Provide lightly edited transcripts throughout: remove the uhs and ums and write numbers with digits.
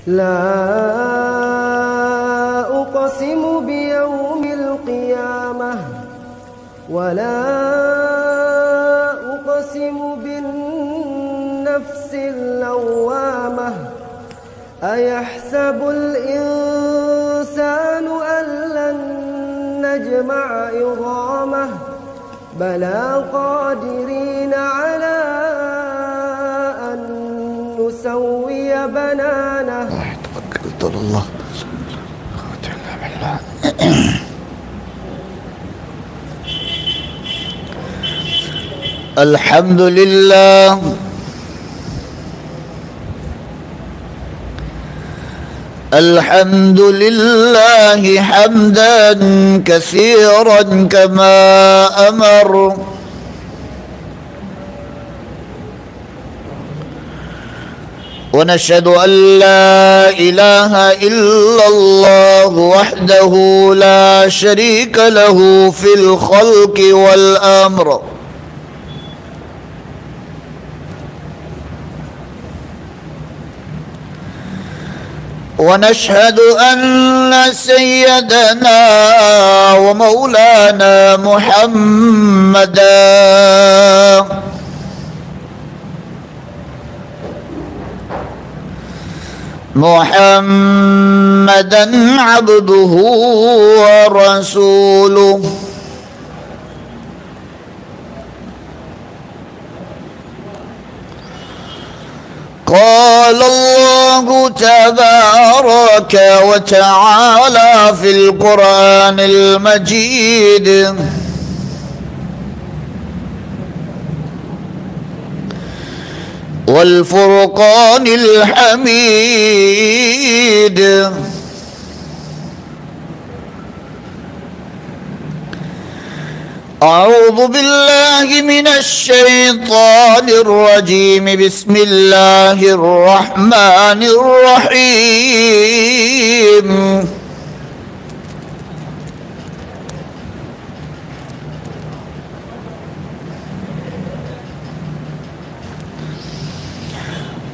لا أقسم بيوم القيامة ولا أقسم بالنفس اللوامة أيحسب الإنسان أن لن نجمع عظامه بلى قادرين على أن نسوي بنانه. توكلت على الله. الحمد لله الحمد لله حمدا كثيرا كما أمر ونشهد أن لا إله إلا الله وحده لا شريك له في الخلق والأمر ونشهد أن سيدنا ومولانا محمدا عبده ورسوله قال الله تبارك وتعالى في القرآن المجيد والفرقان الحميد أعوذ بالله من الشيطان الرجيم بسم الله الرحمن الرحيم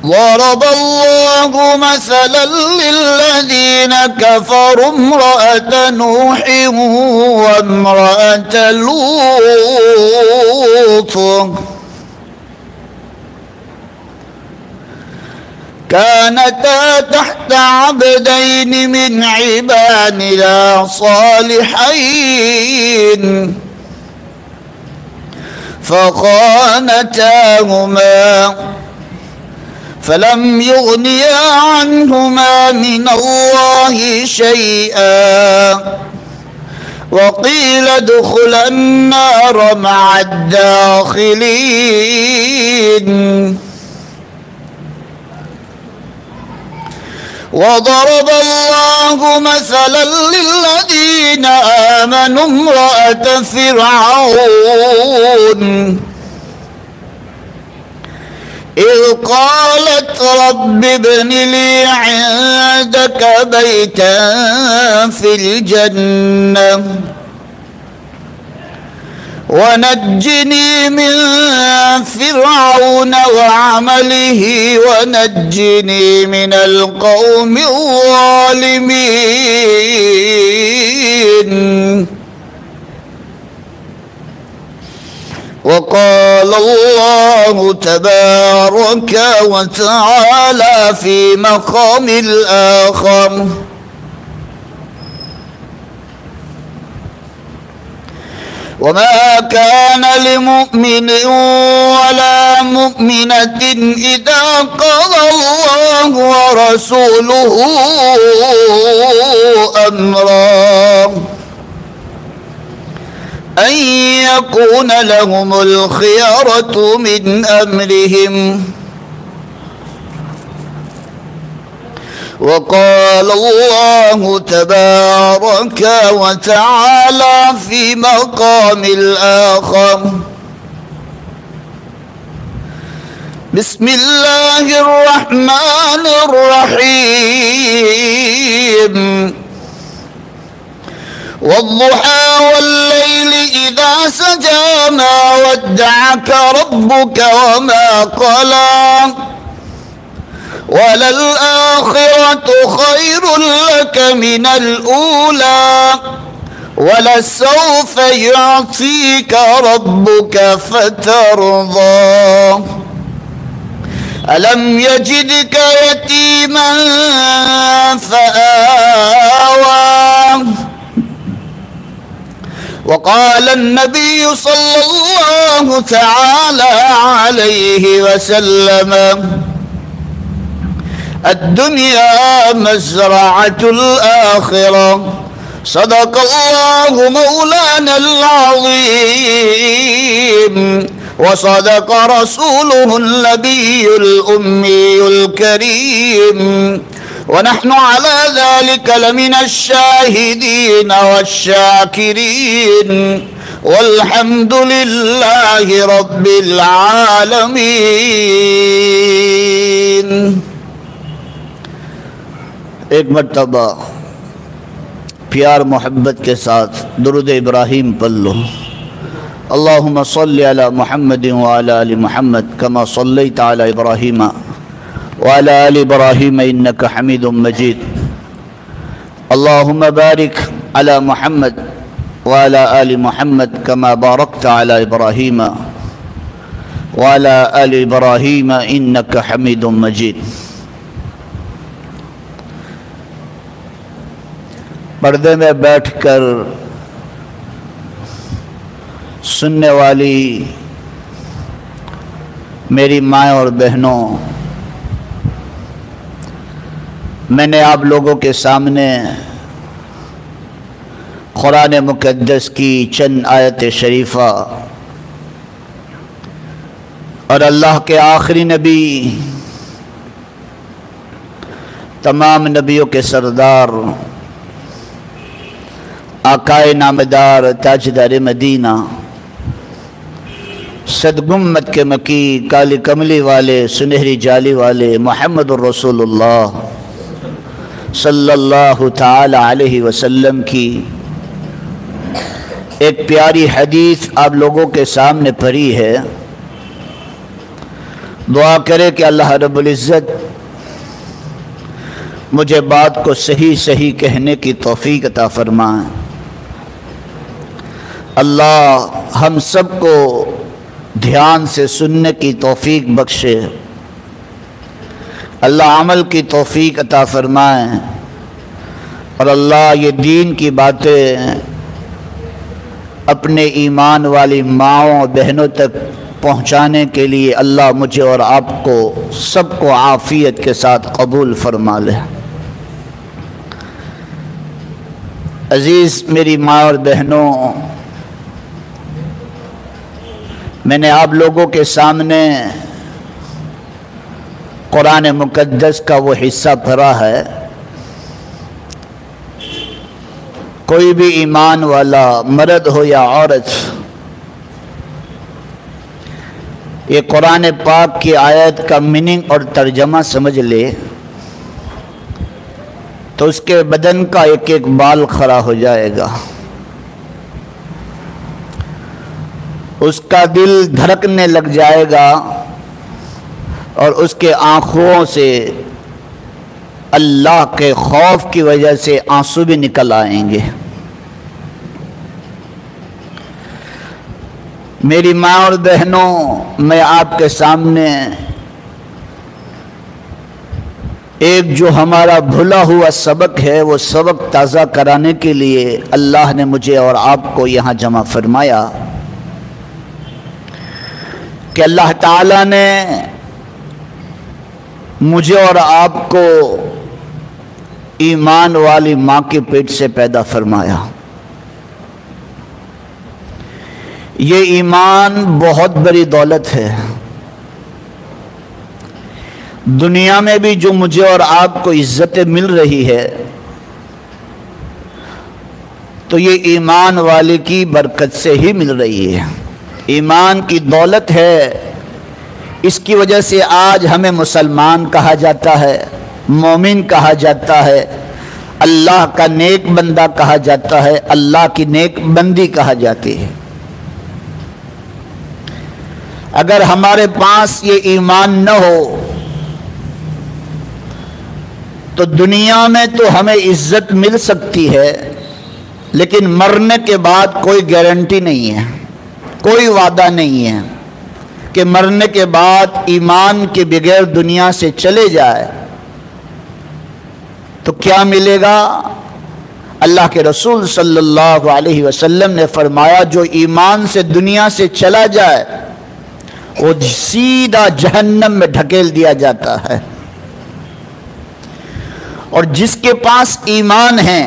ضرب الله مثلا للذين كفروا امرأة نوح وامرأة لوط كانتا تحت عبدين من عبادنا صالحين فخانتاهما فلم يغنيا عنهما من الله شيئا وقيل ادخلا النار مع الداخلين وضرب الله مثلا للذين آمنوا امرأة فرعون إذ قالت رب ابن لي عندك بيتا في الجنة ونجني من فرعون وعمله ونجني من القوم الظالمين وقال الله تبارك وتعالى في مقام الآخر وما كان لمؤمن ولا مؤمنة إذا قضى الله ورسوله أمرا أن يكون لهم الخيرة من أمرهم وقال الله تبارك وتعالى في مقام الآخر بسم الله الرحمن الرحيم والضحى والليل إذا سجى ما ودعك ربك وما قلى وَلَلْآخِرَةُ خَيْرٌ لَكَ مِنَ الْأُولَى وَلَسَوْفَ يُعْطِيكَ رَبُّكَ فَتَرْضَى أَلَمْ يَجِدْكَ يَتِيمًا فَآوَى وقال النبي صلى الله تعالى عليه وسلم الدنيا مزرعة الآخرة صدق الله مولانا العظيم وصدق رسوله النبي الأمي الكريم ونحن على ذلك لمن الشاهدين والشاكرين والحمد لله رب العالمين. ایک مرتبہ پیار محبت کے ساتھ درود ابراہیم پڑھ لو. اللہم صلی علی محمد وعلی آل محمد کما صلیت علی ابراہیم وعلى آل إبراهيم إنك حميد مجيد. اللهم بارك على محمد وعلى آل محمد كما باركت على إبراهيم وعلى آل إبراهيم إنك حميد مجيد. پردے میں بیٹھ کر سننے والی میری مائیں اور بہنوں، میں نے آپ لوگوں کے سامنے قرآن مقدس کی چند آیت شریفہ اور اللہ کے آخری نبی، تمام نبیوں کے سردار، آقائے نامدار، تاجدار مدینہ، صدگمت کے مکی، کالی کملی والے، سنہری جالی والے محمد الرسول اللہ صلی اللہ تعالی علیہ وسلم کی ایک پیاری حدیث آپ لوگوں کے سامنے پڑھی ہے. دعا کرے کہ اللہ رب العزت مجھے بات کو صحیح صحیح کہنے کی توفیق عطا فرمائے. اللہ ہم سب کو دھیان سے سننے کی توفیق بخشے. اللہ عمل کی توفیق عطا فرمائے اور اللہ یہ دین کی باتیں اپنے ایمان والی ماؤں اور بہنوں تک پہنچانے کے لیے اللہ مجھے اور آپ کو سب کو عافیت کے ساتھ قبول فرما لے. عزیز میری ماں اور بہنوں، میں نے آپ لوگوں کے سامنے قرآن مقدس کا وہ حصہ پڑھا ہے. کوئی بھی ایمان والا مرد ہو یا عورت یہ قرآن پاک کی آیت کا میننگ اور ترجمہ سمجھ لے تو اس کے بدن کا ایک ایک بال کھڑا ہو جائے گا، اس کا دل دھڑکنے لگ جائے گا اور اس کے آنکھوں سے اللہ کے خوف کی وجہ سے آنسو بھی نکل آئیں گے. میری ماں اور بہنوں، میں آپ کے سامنے ایک جو ہمارا بھولا ہوا سبق ہے وہ سبق تازہ کرانے کے لیے اللہ نے مجھے اور آپ کو یہاں جمع فرمایا کہ اللہ تعالیٰ نے مجھے اور آپ کو ایمان والی ماں کے پیٹ سے پیدا فرمایا. یہ ایمان بہت بڑی دولت ہے. دنیا میں بھی جو مجھے اور آپ کو عزتیں مل رہی ہے تو یہ ایمان والے کی برکت سے ہی مل رہی ہے. ایمان کی دولت ہے، اس کی وجہ سے آج ہمیں مسلمان کہا جاتا ہے، مومن کہا جاتا ہے، اللہ کا نیک بندہ کہا جاتا ہے، اللہ کی نیک بندی کہا جاتی ہے. اگر ہمارے پاس یہ ایمان نہ ہو تو دنیا میں تو ہمیں عزت مل سکتی ہے، لیکن مرنے کے بعد کوئی گارنٹی نہیں ہے، کوئی وعدہ نہیں ہے کہ مرنے کے بعد ایمان کے بغیر دنیا سے چلے جائے تو کیا ملے گا؟ اللہ کے رسول صلی اللہ علیہ وسلم نے فرمایا جو ایمان سے دنیا سے چلا جائے وہ سیدھا جہنم میں ڈھکیل دیا جاتا ہے، اور جس کے پاس ایمان ہے،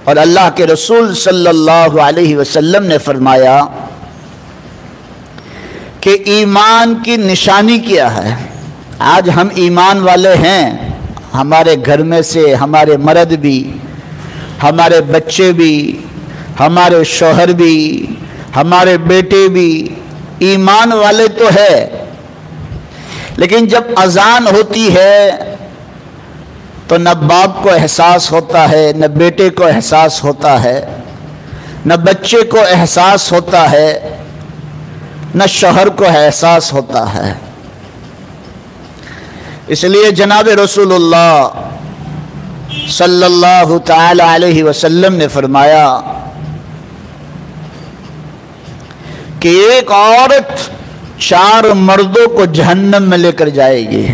اور اللہ کے رسول صلی اللہ علیہ وسلم نے فرمایا کہ ایمان کی نشانی کیا ہے؟ آج ہم ایمان والے ہیں، ہمارے گھر میں سے ہمارے مرد بھی، ہمارے بچے بھی، ہمارے شوہر بھی، ہمارے بیٹے بھی ایمان والے تو ہے، لیکن جب اذان ہوتی ہے تو نہ باپ کو احساس ہوتا ہے، نہ بیٹے کو احساس ہوتا ہے، نہ بچے کو احساس ہوتا ہے، نہ شوہر کو احساس ہوتا ہے۔ اس لیے جناب رسول اللہ صلی اللہ تعالی علیہ وسلم نے فرمایا کہ ایک عورت 4 مردوں کو جہنم میں لے کر جائے گی۔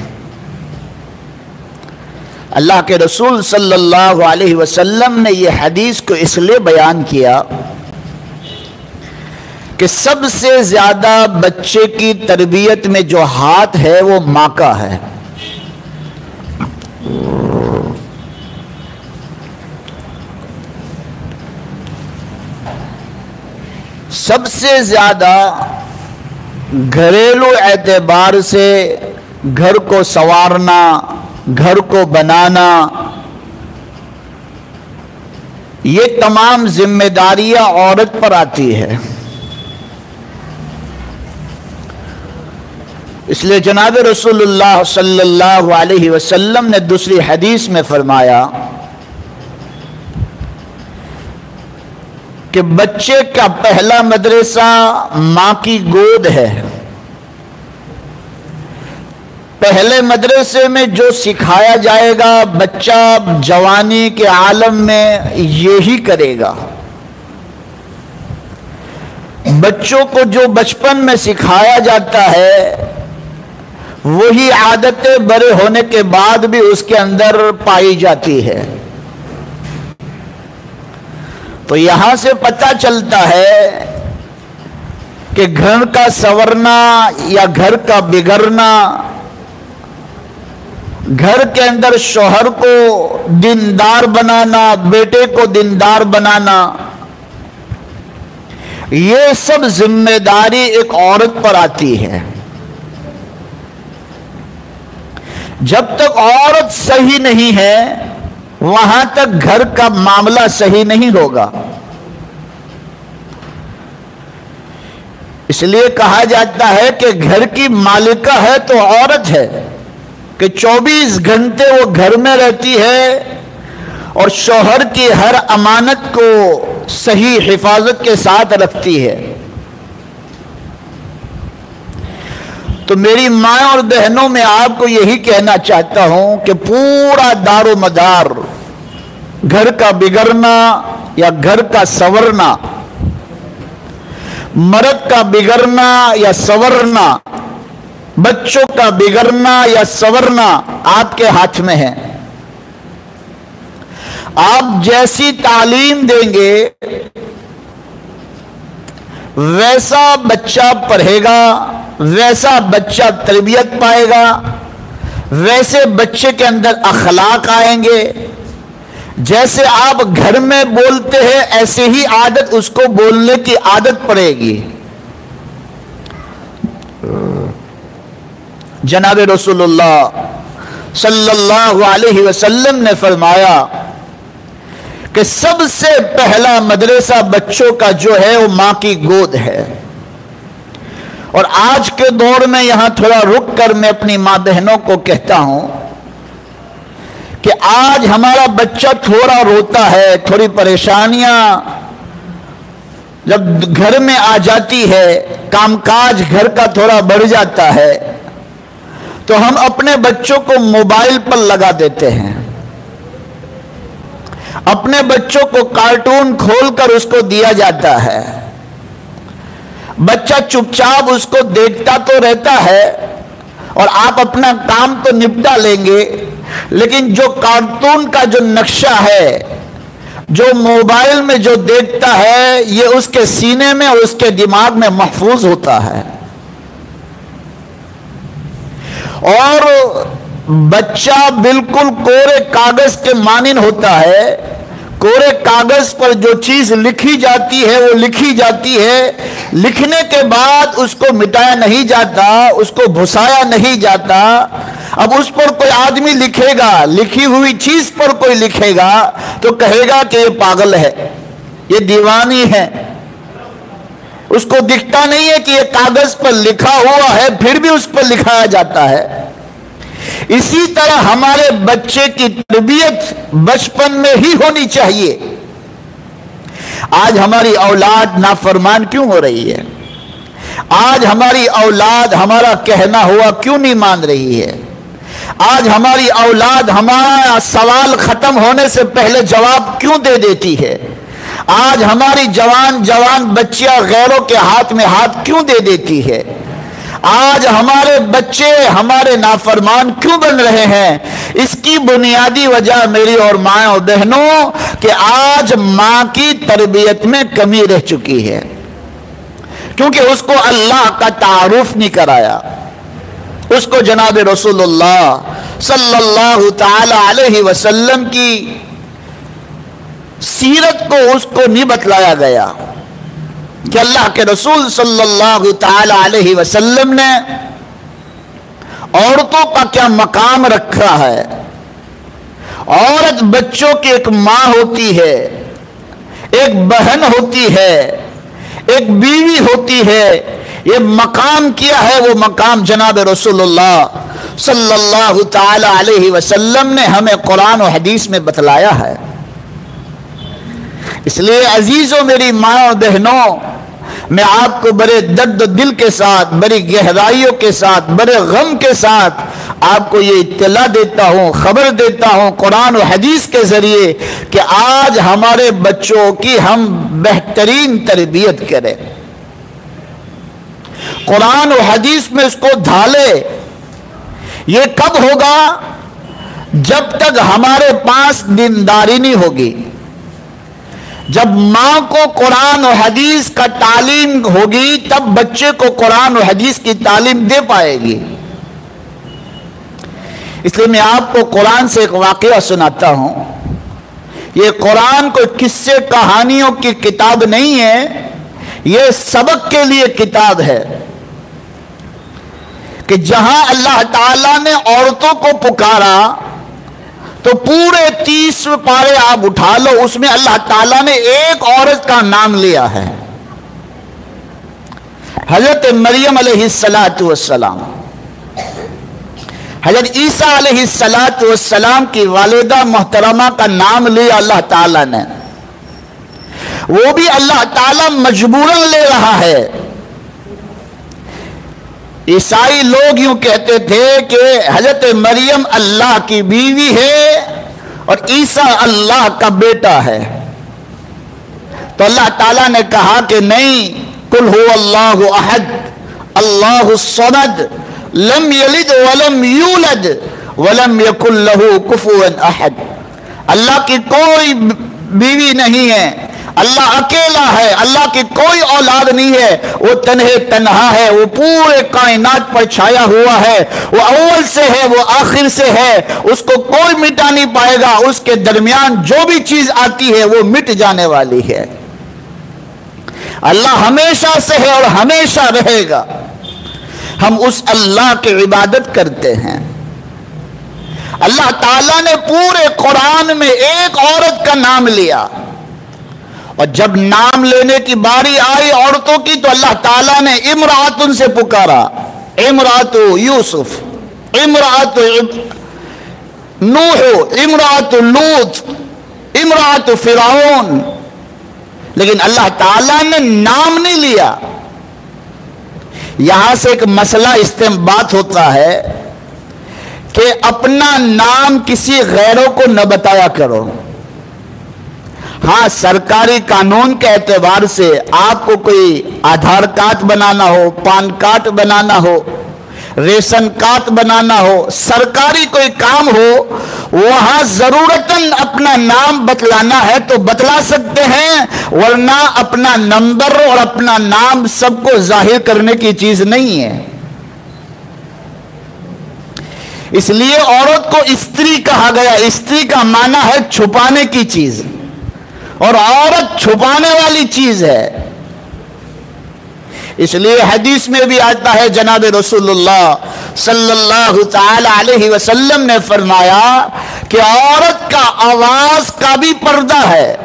اللہ کے رسول صلی اللہ علیہ وسلم نے یہ حدیث کو اس لیے بیان کیا کہ سب سے زیادہ بچے کی تربیت میں جو ہاتھ ہے وہ ماں کا ہے۔ سب سے زیادہ گھریلو اعتبار سے گھر کو سنوارنا، گھر کو بنانا، یہ تمام ذمہ داریاں عورت پر آتی ہے۔ اس لیے جناب رسول اللہ صلی اللہ علیہ وسلم نے دوسری حدیث میں فرمایا کہ بچے کا پہلا مدرسہ ماں کی گود ہے۔ پہلے مدرسے میں جو سکھایا جائے گا بچہ جوانی کے عالم میں یہی کرے گا۔ بچوں کو جو بچپن میں سکھایا جاتا ہے وہی عادتیں بڑے ہونے کے بعد بھی اس کے اندر پائی جاتی ہے۔ تو یہاں سے پتہ چلتا ہے کہ گھر کا سنورنا یا گھر کا بگڑنا، گھر کے اندر شوہر کو دیندار بنانا، بیٹے کو دیندار بنانا، یہ سب ذمہ داری ایک عورت پر آتی ہے۔ جب تک عورت صحیح نہیں ہے وہاں تک گھر کا معاملہ صحیح نہیں ہوگا۔ اس لیے کہا جاتا ہے کہ گھر کی مالکہ ہے تو عورت ہے، کہ 24 گھنٹے وہ گھر میں رہتی ہے اور شوہر کی ہر امانت کو صحیح حفاظت کے ساتھ رکھتی ہے۔ تو میری ماں اور بہنوں میں آپ کو یہی کہنا چاہتا ہوں کہ پورا دار و مدار گھر کا بگڑنا یا گھر کا سنورنا، مرد کا بگڑنا یا سنورنا، بچوں کا بگڑنا یا سنورنا آپ کے ہاتھ میں ہے۔ آپ جیسی تعلیم دیں گے ویسا بچہ پڑھے گا، ویسا بچہ تربیت پائے گا، ویسے بچے کے اندر اخلاق آئیں گے۔ جیسے آپ گھر میں بولتے ہیں ایسے ہی عادت اس کو بولنے کی عادت پڑے گی۔ جناب رسول اللہ صلی اللہ علیہ وسلم نے فرمایا کہ سب سے پہلا مدرسہ بچوں کا جو ہے وہ ماں کی گود ہے۔ اور آج کے دور میں یہاں تھوڑا رک کر میں اپنی ماں بہنوں کو کہتا ہوں کہ آج ہمارا بچہ تھوڑا روتا ہے، تھوڑی پریشانیاں جب گھر میں آ جاتی ہے، کام کاج گھر کا تھوڑا بڑھ جاتا ہے، تو ہم اپنے بچوں کو موبائل پر لگا دیتے ہیں، اپنے بچوں کو کارٹون کھول کر اس کو دیا جاتا ہے، بچہ چپ چاپ اس کو دیکھتا تو رہتا ہے اور آپ اپنا کام تو نپٹا لیں گے، لیکن جو کارٹون کا جو نقشہ ہے، جو موبائل میں جو دیکھتا ہے، یہ اس کے سینے میں اور اس کے دماغ میں محفوظ ہوتا ہے۔ اور بچہ بالکل کورے کاغذ کے مانند ہوتا ہے، کورے کاغذ پر جو چیز لکھی جاتی ہے وہ لکھی جاتی ہے، لکھنے کے بعد اس کو مٹایا نہیں جاتا، اس کو بھسایا نہیں جاتا۔ اب اس پر کوئی آدمی لکھے گا، لکھی ہوئی چیز پر کوئی لکھے گا تو کہے گا کہ یہ پاگل ہے، یہ دیوانی ہے۔ اس کو دکھتا نہیں ہے کہ یہ کاغذ پر لکھا ہوا ہے، پھر بھی اس پر لکھایا جاتا ہے۔ اسی طرح ہمارے بچے کی تربیت بچپن میں ہی ہونی چاہیے۔ آج ہماری اولاد نافرمان کیوں ہو رہی ہے؟ آج ہماری اولاد ہمارا کہنا ہوا کیوں نہیں مان رہی ہے؟ آج ہماری اولاد ہمارا سوال ختم ہونے سے پہلے جواب کیوں دے دیتی ہے؟ آج ہماری جوان بچیاں غیروں کے ہاتھ میں ہاتھ کیوں دے دیتی ہے؟ آج ہمارے بچے ہمارے نافرمان کیوں بن رہے ہیں؟ اس کی بنیادی وجہ میری اور ماں اور بہنوں کہ آج ماں کی تربیت میں کمی رہ چکی ہے، کیونکہ اس کو اللہ کا تعارف نہیں کرایا، اس کو جناب رسول اللہ صلی اللہ تعالی علیہ وسلم کی سیرت کو اس کو نہیں بتلایا گیا کہ اللہ کے رسول صلی اللہ تعالی علیہ وسلم نے عورتوں کا کیا مقام رکھا ہے۔ عورت بچوں کی ایک ماں ہوتی ہے، ایک بہن ہوتی ہے، ایک بیوی ہوتی ہے۔ یہ مقام کیا ہے، وہ مقام جناب رسول اللہ صلی اللہ تعالی علیہ وسلم نے ہمیں قرآن و حدیث میں بتلایا ہے۔ اس لیے عزیزوں، میری ماں اور بہنوں، میں آپ کو بڑے درد دل کے ساتھ، بڑی گہرائیوں کے ساتھ، بڑے غم کے ساتھ آپ کو یہ اطلاع دیتا ہوں، خبر دیتا ہوں قرآن و حدیث کے ذریعے کہ آج ہمارے بچوں کی ہم بہترین تربیت کریں، قرآن و حدیث میں اس کو ڈھالے۔ یہ کب ہوگا؟ جب تک ہمارے پاس دینداری نہیں ہوگی۔ جب ماں کو قرآن و حدیث کا تعلیم ہوگی تب بچے کو قرآن و حدیث کی تعلیم دے پائے گی۔ اس لیے میں آپ کو قرآن سے ایک واقعہ سناتا ہوں۔ یہ قرآن کوئی قصے کہانیوں کی کتاب نہیں ہے، یہ سبق کے لیے کتاب ہے کہ جہاں اللہ تعالیٰ نے عورتوں کو پکارا تو پورے 30 پارے آپ اٹھا لو، اس میں اللہ تعالیٰ نے ایک عورت کا نام لیا ہے، حضرت مریم علیہ السلام۔ حضرت عیسیٰ علیہ السلام کی والدہ محترمہ کا نام لیا اللہ تعالیٰ نے، وہ بھی اللہ تعالیٰ مجبوراً لے رہا ہے۔ عیسائی لوگ یوں کہتے تھے کہ حضرت مریم اللہ کی بیوی ہے اور عیسیٰ اللہ کا بیٹا ہے، تو اللہ تعالیٰ نے کہا کہ نہیں، قل هو اللہ احد اللہ الصمد لم یلد ولم یولد ولم یکن له کفوا احد۔ اللہ کی کوئی بیوی نہیں ہے، اللہ اکیلا ہے، اللہ کی کوئی اولاد نہیں ہے، وہ تنہا ہے، وہ پورے کائنات پر چھایا ہوا ہے، وہ اول سے ہے، وہ آخر سے ہے، اس کو کوئی مٹا نہیں پائے گا، اس کے درمیان جو بھی چیز آتی ہے وہ مٹ جانے والی ہے۔ اللہ ہمیشہ سے ہے اور ہمیشہ رہے گا۔ ہم اس اللہ کی عبادت کرتے ہیں۔ اللہ تعالیٰ نے پورے قرآن میں ایک عورت کا نام لیا، اور جب نام لینے کی باری آئی عورتوں کی تو اللہ تعالیٰ نے امرأۃ سے پکارا، امرأۃ یوسف، امرأۃ نوح، امرأۃ لوط، امرأۃ فرعون، لیکن اللہ تعالیٰ نے نام نہیں لیا۔ یہاں سے ایک مسئلہ استنباط ہوتا ہے کہ اپنا نام کسی غیروں کو نہ بتایا کرو۔ ہاں سرکاری قانون کے اعتبار سے آپ کو کوئی آدھار کارڈ بنانا ہو، پان کارڈ بنانا ہو، ریشن کارڈ بنانا ہو، سرکاری کوئی کام ہو، وہاں ضرورتاً اپنا نام بتلانا ہے تو بتلا سکتے ہیں، ورنہ اپنا نمبر اور اپنا نام سب کو ظاہر کرنے کی چیز نہیں ہے۔ اس لیے عورت کو استری کہا گیا۔ استری کا معنی ہے چھپانے کی چیز، اور عورت چھپانے والی چیز ہے۔ اس لیے حدیث میں بھی آتا ہے، جناب رسول اللہ صلی اللہ تعالی علیہ وسلم نے فرمایا کہ عورت کا آواز کا بھی پردہ ہے،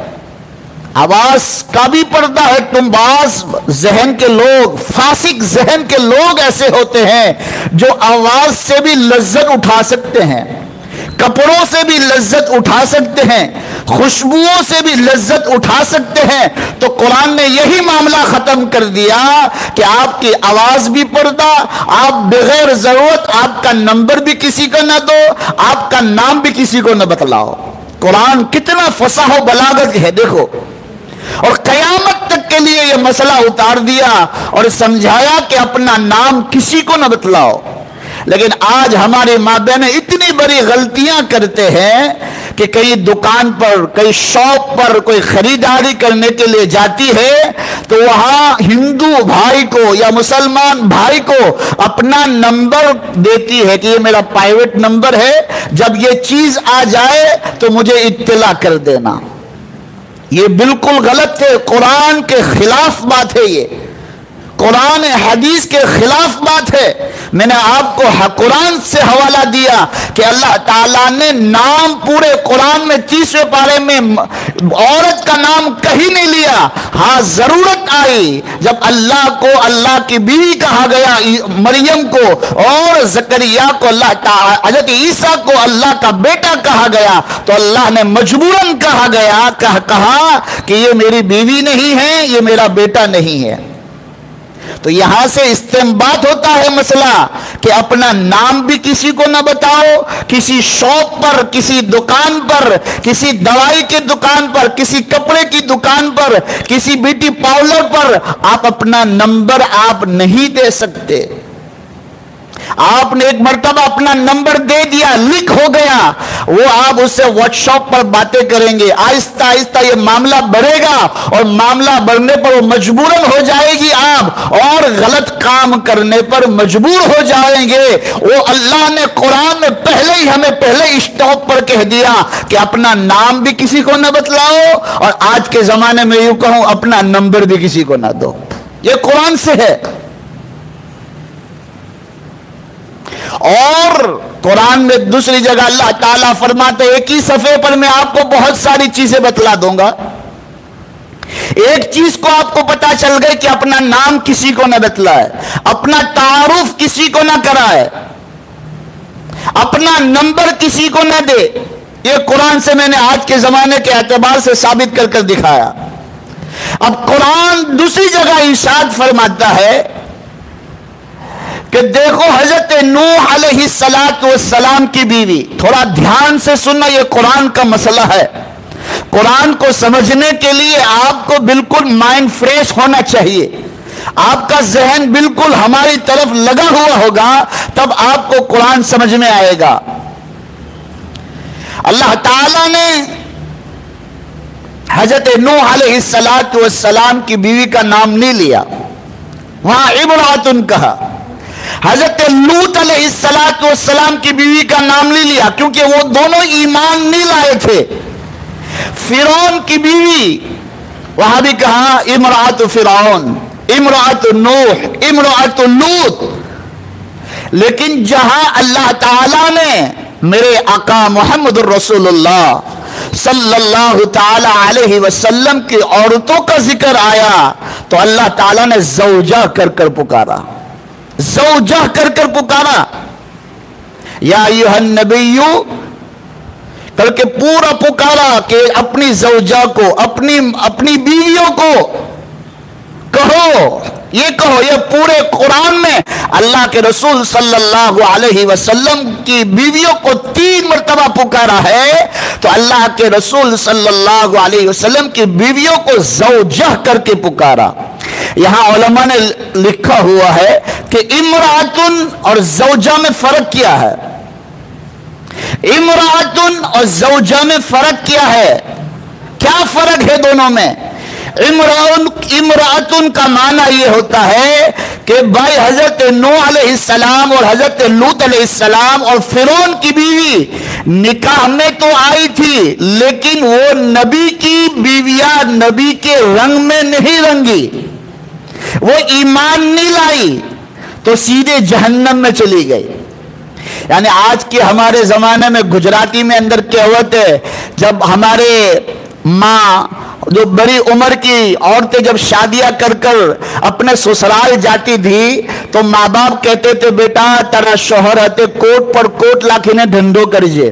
آواز کا بھی پردہ ہے۔ تم بعض ذہن کے لوگ، فاسق ذہن کے لوگ ایسے ہوتے ہیں جو آواز سے بھی لذت اٹھا سکتے ہیں، کپڑوں سے بھی لذت اٹھا سکتے ہیں، خوشبوؤں سے بھی لذت اٹھا سکتے ہیں۔ تو قرآن نے یہی معاملہ ختم کر دیا کہ آپ کی آواز بھی پردہ، آپ بغیر ضرورت آپ کا نمبر بھی کسی کو نہ دو، آپ کا نام بھی کسی کو نہ بتلاؤ۔ قرآن کتنا فصاح و بلاغت ہے دیکھو، اور قیامت تک کے لیے یہ مسئلہ اتار دیا اور سمجھایا کہ اپنا نام کسی کو نہ بتلاؤ۔ لیکن آج ہمارے ماں بہنیں اتنی بڑی غلطیاں کرتے ہیں کہ کئی دکان پر، کئی شاپ پر کوئی خریداری کرنے کے لیے جاتی ہے تو وہاں ہندو بھائی کو یا مسلمان بھائی کو اپنا نمبر دیتی ہے کہ یہ میرا پرائیویٹ نمبر ہے، جب یہ چیز آ جائے تو مجھے اطلاع کر دینا۔ یہ بالکل غلط ہے، قرآن کے خلاف بات ہے، یہ قرآن حدیث کے خلاف بات ہے۔ میں نے آپ کو قرآن سے حوالہ دیا کہ اللہ تعالیٰ نے نام پورے قرآن میں 30ویں پارے میں عورت کا نام کہیں نہیں لیا۔ ہاں ضرورت آئی جب اللہ کو اللہ کی بیوی کہا گیا، مریم کو، اور زکریا کو اللہ تعالیٰ، حضرت عیسیٰ کو اللہ کا بیٹا کہا گیا، تو اللہ نے مجبوراً کہا گیا، کہا کہ یہ میری بیوی نہیں ہے، یہ میرا بیٹا نہیں ہے۔ تو یہاں سے استنباط ہوتا ہے مسئلہ کہ اپنا نام بھی کسی کو نہ بتاؤ، کسی شاپ پر، کسی دکان پر، کسی دوائی کی دکان پر، کسی کپڑے کی دکان پر، کسی بیوٹی پارلر پر آپ اپنا نمبر آپ نہیں دے سکتے۔ آپ نے ایک مرتبہ اپنا نمبر دے دیا، لکھ ہو گیا، وہ آپ اس سے واٹس ایپ پر باتیں کریں گے، آہستہ آہستہ یہ معاملہ بڑھے گا، اور معاملہ بڑھنے پر وہ مجبوراً ہو جائے گی آپ، اور غلط کام کرنے پر مجبور ہو جائیں گے۔ وہ اللہ نے قرآن میں پہلے ہی ہمیں پہلے اسٹاپ پر کہہ دیا کہ اپنا نام بھی کسی کو نہ بتلاؤ، اور آج کے زمانے میں یوں کہوں اپنا نمبر بھی کسی کو نہ دو۔ یہ قرآن سے ہے۔ اور قرآن میں دوسری جگہ اللہ تعالیٰ فرماتے ہیں، ایک ہی صفحے پر میں آپ کو بہت ساری چیزیں بتلا دوں گا۔ ایک چیز کو آپ کو پتا چل گئی کہ اپنا نام کسی کو نہ بتلائے، اپنا تعارف کسی کو نہ کرائے، اپنا نمبر کسی کو نہ دے۔ یہ قرآن سے میں نے آج کے زمانے کے اعتبار سے ثابت کر دکھایا۔ اب قرآن دوسری جگہ ارشاد فرماتا ہے کہ دیکھو حضرت نوح علیہ السلام کی بیوی، تھوڑا دھیان سے سننا، یہ قرآن کا مسئلہ ہے۔ قرآن کو سمجھنے کے لیے آپ کو بالکل مائنڈ فریش ہونا چاہیے، آپ کا ذہن بالکل ہماری طرف لگا ہوا ہوگا، تب آپ کو قرآن سمجھ میں آئے گا۔ اللہ تعالیٰ نے حضرت نوح علیہ السلام کی بیوی کا نام نہیں لیا، وہاں امرأۃ کہا۔ حضرت لوط علیہ السلام کی بیوی کا نام نہیں لیا، کیونکہ وہ دونوں ایمان نہیں لائے تھے۔ فرعون کی بیوی، وہاں بھی کہا امرأۃ فرعون، امرأۃ نوح، امرأۃ لوط۔ لیکن جہاں اللہ تعالیٰ نے میرے آقا محمد الرسول اللہ صلی اللہ تعالی علیہ وسلم کی عورتوں کا ذکر آیا تو اللہ تعالیٰ نے زوجہ کر کر پکارا، زوجہ کر کر پکارا، یا ایھا النبی کر کے پورا پکارا کہ اپنی زوجہ کو، اپنی بیویوں کو کہو یہ کہو یہ پورے قرآن میں اللہ کے رسول صلی اللہ علیہ وسلم کی بیویوں کو 3 مرتبہ پکارا ہے، تو اللہ کے رسول صلی اللہ علیہ وسلم کی بیویوں کو زوجہ کر کے پکارا۔ یہاں علماء نے لکھا ہوا ہے کہ امرأتن اور زوجہ میں فرق کیا ہے؟ امرأتن اور زوجہ میں فرق کیا ہے؟ کیا فرق ہے دونوں میں؟ امرأتن کا معنی یہ ہوتا ہے کہ بھائی حضرت نوح علیہ السلام اور حضرت لوط علیہ السلام اور فرعون کی بیوی نکاح میں تو آئی تھی، لیکن وہ نبی کی بیویاں نبی کے رنگ میں نہیں رنگی، وہ ایمان نہیں لائی، تو سیدھے جہنم میں چلی گئی۔ یعنی آج کے ہمارے زمانے میں گجراتی میں اندر کہوت ہے، جب ہمارے ماں جو بڑی عمر کی عورتیں جب شادیاں کر کر اپنے سسرال جاتی تھی تو ماں باپ کہتے تھے بیٹا تیرا شوہر ہتے کوٹ پر کوٹ لاکھنے دھندو کرجے۔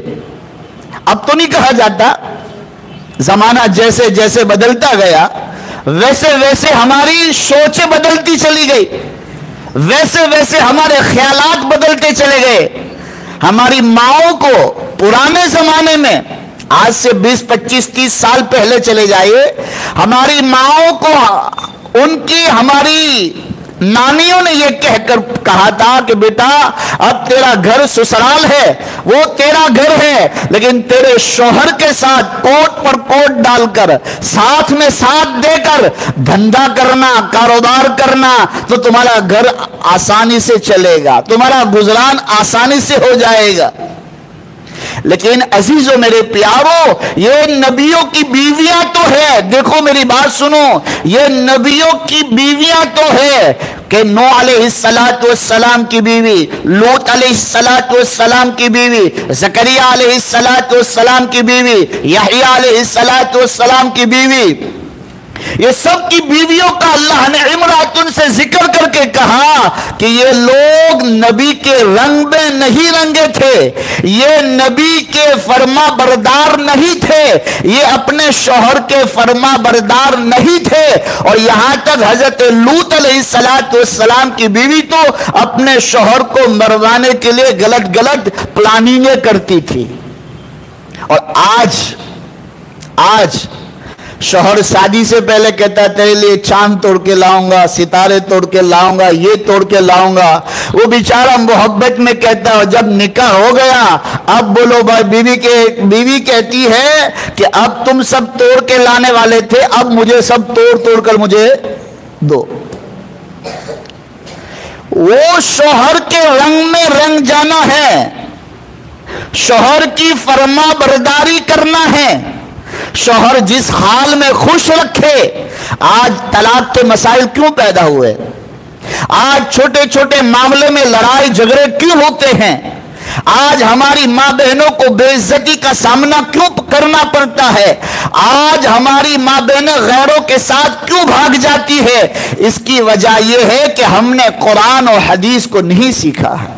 اب تو نہیں کہا جاتا، زمانہ جیسے جیسے بدلتا گیا ویسے ویسے ہماری سوچیں بدلتی چلی گئی، ویسے ویسے ہمارے خیالات بدلتے چلے گئے۔ ہماری ماؤں کو پرانے زمانے میں آج سے 20 25 30 سال پہلے چلے جائیے، ہماری ماؤں کو ان کی ہماری نانیوں نے یہ کہہ کر کہا تھا کہ بیٹا اب تیرا گھر سسرال ہے، وہ تیرا گھر ہے، لیکن تیرے شوہر کے ساتھ کوٹ پر کوٹ ڈال کر ساتھ میں ساتھ دے کر دھندا کرنا، کاروبار کرنا، تو تمہارا گھر آسانی سے چلے گا، تمہارا گزران آسانی سے ہو جائے گا۔ لیکن عزیزو میرے پیارو، یہ نبیوں کی بیویاں تو ہے، دیکھو میری بات سنو، یہ نبیوں کی بیویاں تو ہے کہ نوح علیہ السلام کی بیوی، لوط علیہ السلام کی بیوی، زکریا علیہ السلام کی بیوی، یحییٰ علیہ السلام کی بیوی، یہ سب کی بیویوں کا اللہ نے امرأتن سے ذکر کر کے کہا کہ یہ لوگ نبی کے رنگ میں نہیں رنگے تھے، یہ نبی کے فرما بردار نہیں تھے، یہ اپنے شوہر کے فرما بردار نہیں تھے۔ اور یہاں تک حضرت لوط علیہ السلام کی بیوی تو اپنے شوہر کو مروانے کے لیے غلط غلط پلاننگیں کرتی تھی۔ اور آج شوہر شادی سے پہلے کہتا ہے تیرے لیے چاند توڑ کے لاؤں گا، ستارے توڑ کے لاؤں گا، یہ توڑ کے لاؤں گا، وہ بیچارہ محبت میں کہتا ہے، جب نکاح ہو گیا اب بولو بھائی، بیوی کہتی ہے کہ اب تم سب توڑ کے لانے والے تھے، اب مجھے سب توڑ کر مجھے دو۔ وہ شوہر کے رنگ میں رنگ جانا ہے، شوہر کی فرما برداری کرنا ہے، شوہر جس حال میں خوش رکھے۔ آج طلاق کے مسائل کیوں پیدا ہوئے؟ آج چھوٹے چھوٹے معاملے میں لڑائی جھگڑے کیوں ہوتے ہیں؟ آج ہماری ماں بہنوں کو بے عزتی کا سامنا کیوں کرنا پڑتا ہے؟ آج ہماری ماں بہنیں غیروں کے ساتھ کیوں بھاگ جاتی ہے؟ اس کی وجہ یہ ہے کہ ہم نے قرآن اور حدیث کو نہیں سیکھا ہے،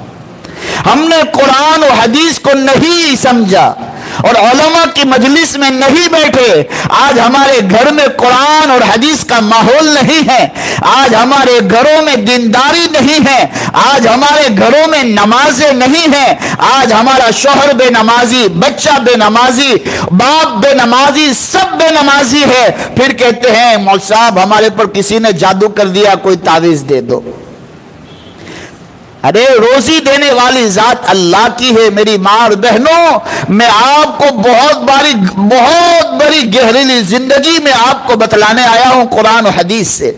ہم نے قرآن اور حدیث کو نہیں سمجھا اور علماء کی مجلس میں نہیں بیٹھے۔ آج ہمارے گھر میں قرآن اور حدیث کا ماحول نہیں ہے، آج ہمارے گھروں میں دینداری نہیں ہے، آج ہمارے گھروں میں نمازیں نہیں ہیں، آج ہمارا شوہر بے نمازی، بچہ بے نمازی، باپ بے نمازی، سب بے نمازی ہے، پھر کہتے ہیں مولوی صاحب ہمارے پر کسی نے جادو کر دیا، کوئی تعویذ دے دو۔ ارے روزی دینے والی ذات اللہ کی ہے میری ماں اور بہنوں۔ میں آپ کو بہت بڑی گہریلی زندگی میں آپ کو بتلانے آیا ہوں قرآن و حدیث سے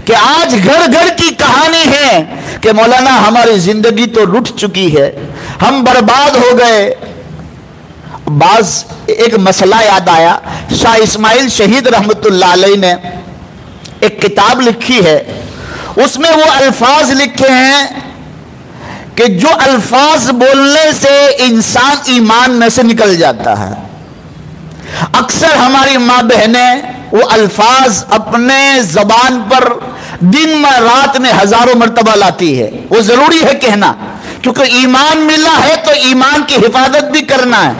کہ آج گھر گھر کی کہانی ہے کہ مولانا ہماری زندگی تو رٹ چکی ہے، ہم برباد ہو گئے۔ ایک مسئلہ یاد آیا، شاہ اسماعیل شہید رحمت اللہ علیہ نے ایک کتاب لکھی ہے، اس میں وہ الفاظ لکھے ہیں کہ جو الفاظ بولنے سے انسان ایمان میں سے نکل جاتا ہے۔ اکثر ہماری ماں بہنیں وہ الفاظ اپنے زبان پر دن میں رات میں ہزاروں مرتبہ لاتی ہے، وہ ضروری ہے کہنا، کیونکہ ایمان ملا ہے تو ایمان کی حفاظت بھی کرنا ہے۔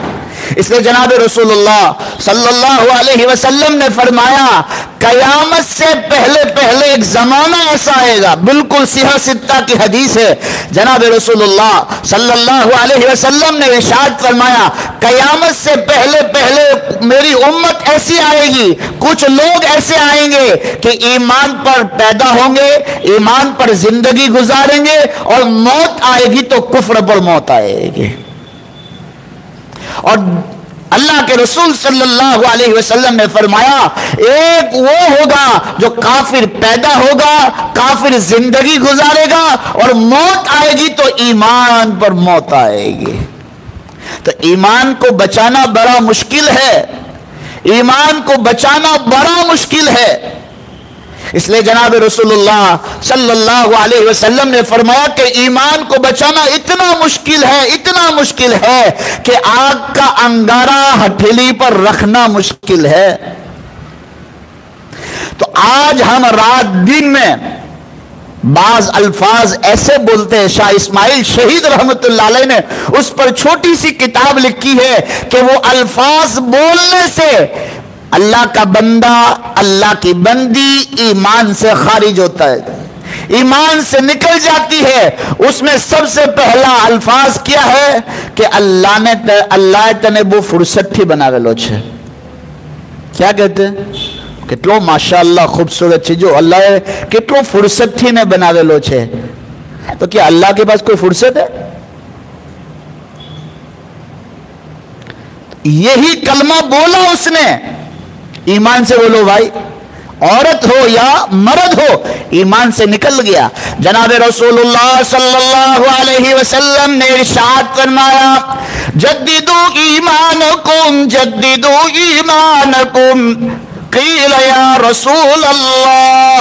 اس لیے جناب رسول اللہ صلی اللہ علیہ وسلم نے فرمایا قیامت سے پہلے پہلے ایک زمانہ ایسا آئے گا، بالکل صحیح ستہ کی حدیث ہے، جناب رسول اللہ صلی اللہ علیہ وسلم نے ارشاد فرمایا قیامت سے پہلے پہلے میری امت ایسی آئے گی، کچھ لوگ ایسے آئیں گے کہ ایمان پر پیدا ہوں گے، ایمان پر زندگی گزاریں گے، اور موت آئے گی تو کفر پر موت آئے گی۔ اور اللہ کے رسول صلی اللہ علیہ وسلم نے فرمایا ایک وہ ہوگا جو کافر پیدا ہوگا، کافر زندگی گزارے گا، اور موت آئے گی تو ایمان پر موت آئے گی۔ تو ایمان کو بچانا بڑا مشکل ہے، ایمان کو بچانا بڑا مشکل ہے۔ اس لیے جناب رسول اللہ صلی اللہ علیہ وسلم نے فرمایا کہ ایمان کو بچانا اتنا مشکل ہے، اتنا مشکل ہے کہ آگ کا انگارہ ہتھیلی پر رکھنا مشکل ہے۔ تو آج ہم رات دن میں بعض الفاظ ایسے بولتے ہیں، شاہ اسماعیل شہید رحمت اللہ علیہ نے اس پر چھوٹی سی کتاب لکھی ہے کہ وہ الفاظ بولنے سے اللہ کا بندہ، اللہ کی بندی ایمان سے خارج ہوتا ہے، ایمان سے نکل جاتی ہے۔ اس میں سب سے پہلا الفاظ کیا ہے کہ اللہ تنے وہ فرصت تھی بنا گلو چھے۔ کیا کہتے ہیں؟ کتلو ماشاءاللہ خوبصورت چیز جو اللہ کتلو فرصت تھی نے بنا گلو چھے۔ تو کیا اللہ کے پاس کوئی فرصت ہے؟ یہی کلمہ بولا اس نے، ایمان سے بولو بھائی، عورت ہو یا مرد ہو، ایمان سے نکل گیا۔ جناب رسول اللہ صلی اللہ علیہ وسلم نے ارشاد فرمایا جددوا ایمانکم جددوا ایمانکم، قیل یا رسول اللہ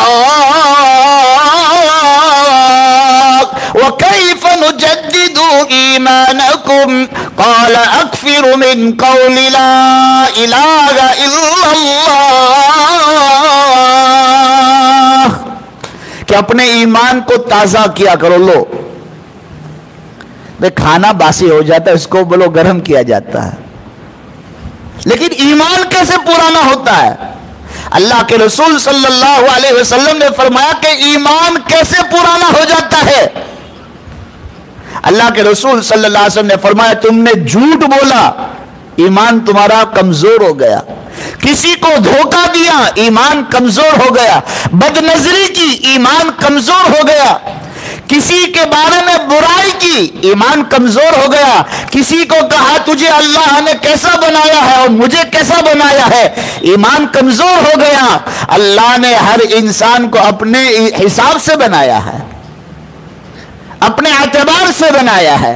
وَكَيْفَ نُجَدِّدُ إِيمَانَكُمْ قَالَ أَكْفِرُ مِنْ قَوْلِ لَا إِلَهَ إِلَّا اللَّهِ، کہ اپنے ایمان کو تازہ کیا کرو۔ لو کھانا باسی ہو جاتا ہے، اس کو بولو گرم کیا جاتا ہے، لیکن ایمان کیسے پرانا ہوتا ہے؟ اللہ کے رسول صلی اللہ علیہ وسلم نے فرمایا کہ ایمان کیسے پرانا ہو جاتا ہے؟ اللہ کے رسول صلی اللہ علیہ وسلم نے فرمایا تم نے جھوٹ بولا، ایمان تمہارا کمزور ہو گیا، کسی کو دھوکہ دیا، ایمان کمزور ہو گیا، بد نظری کی، ایمان کمزور ہو گیا، کسی کے بارے میں برائی کی، ایمان کمزور ہو گیا، کسی کو کہا تجھے اللہ نے کیسا بنایا ہے اور مجھے کیسا بنایا ہے، ایمان کمزور ہو گیا۔ اللہ نے ہر انسان کو اپنے حساب سے بنایا ہے، اپنے اعتبار سے بنایا ہے۔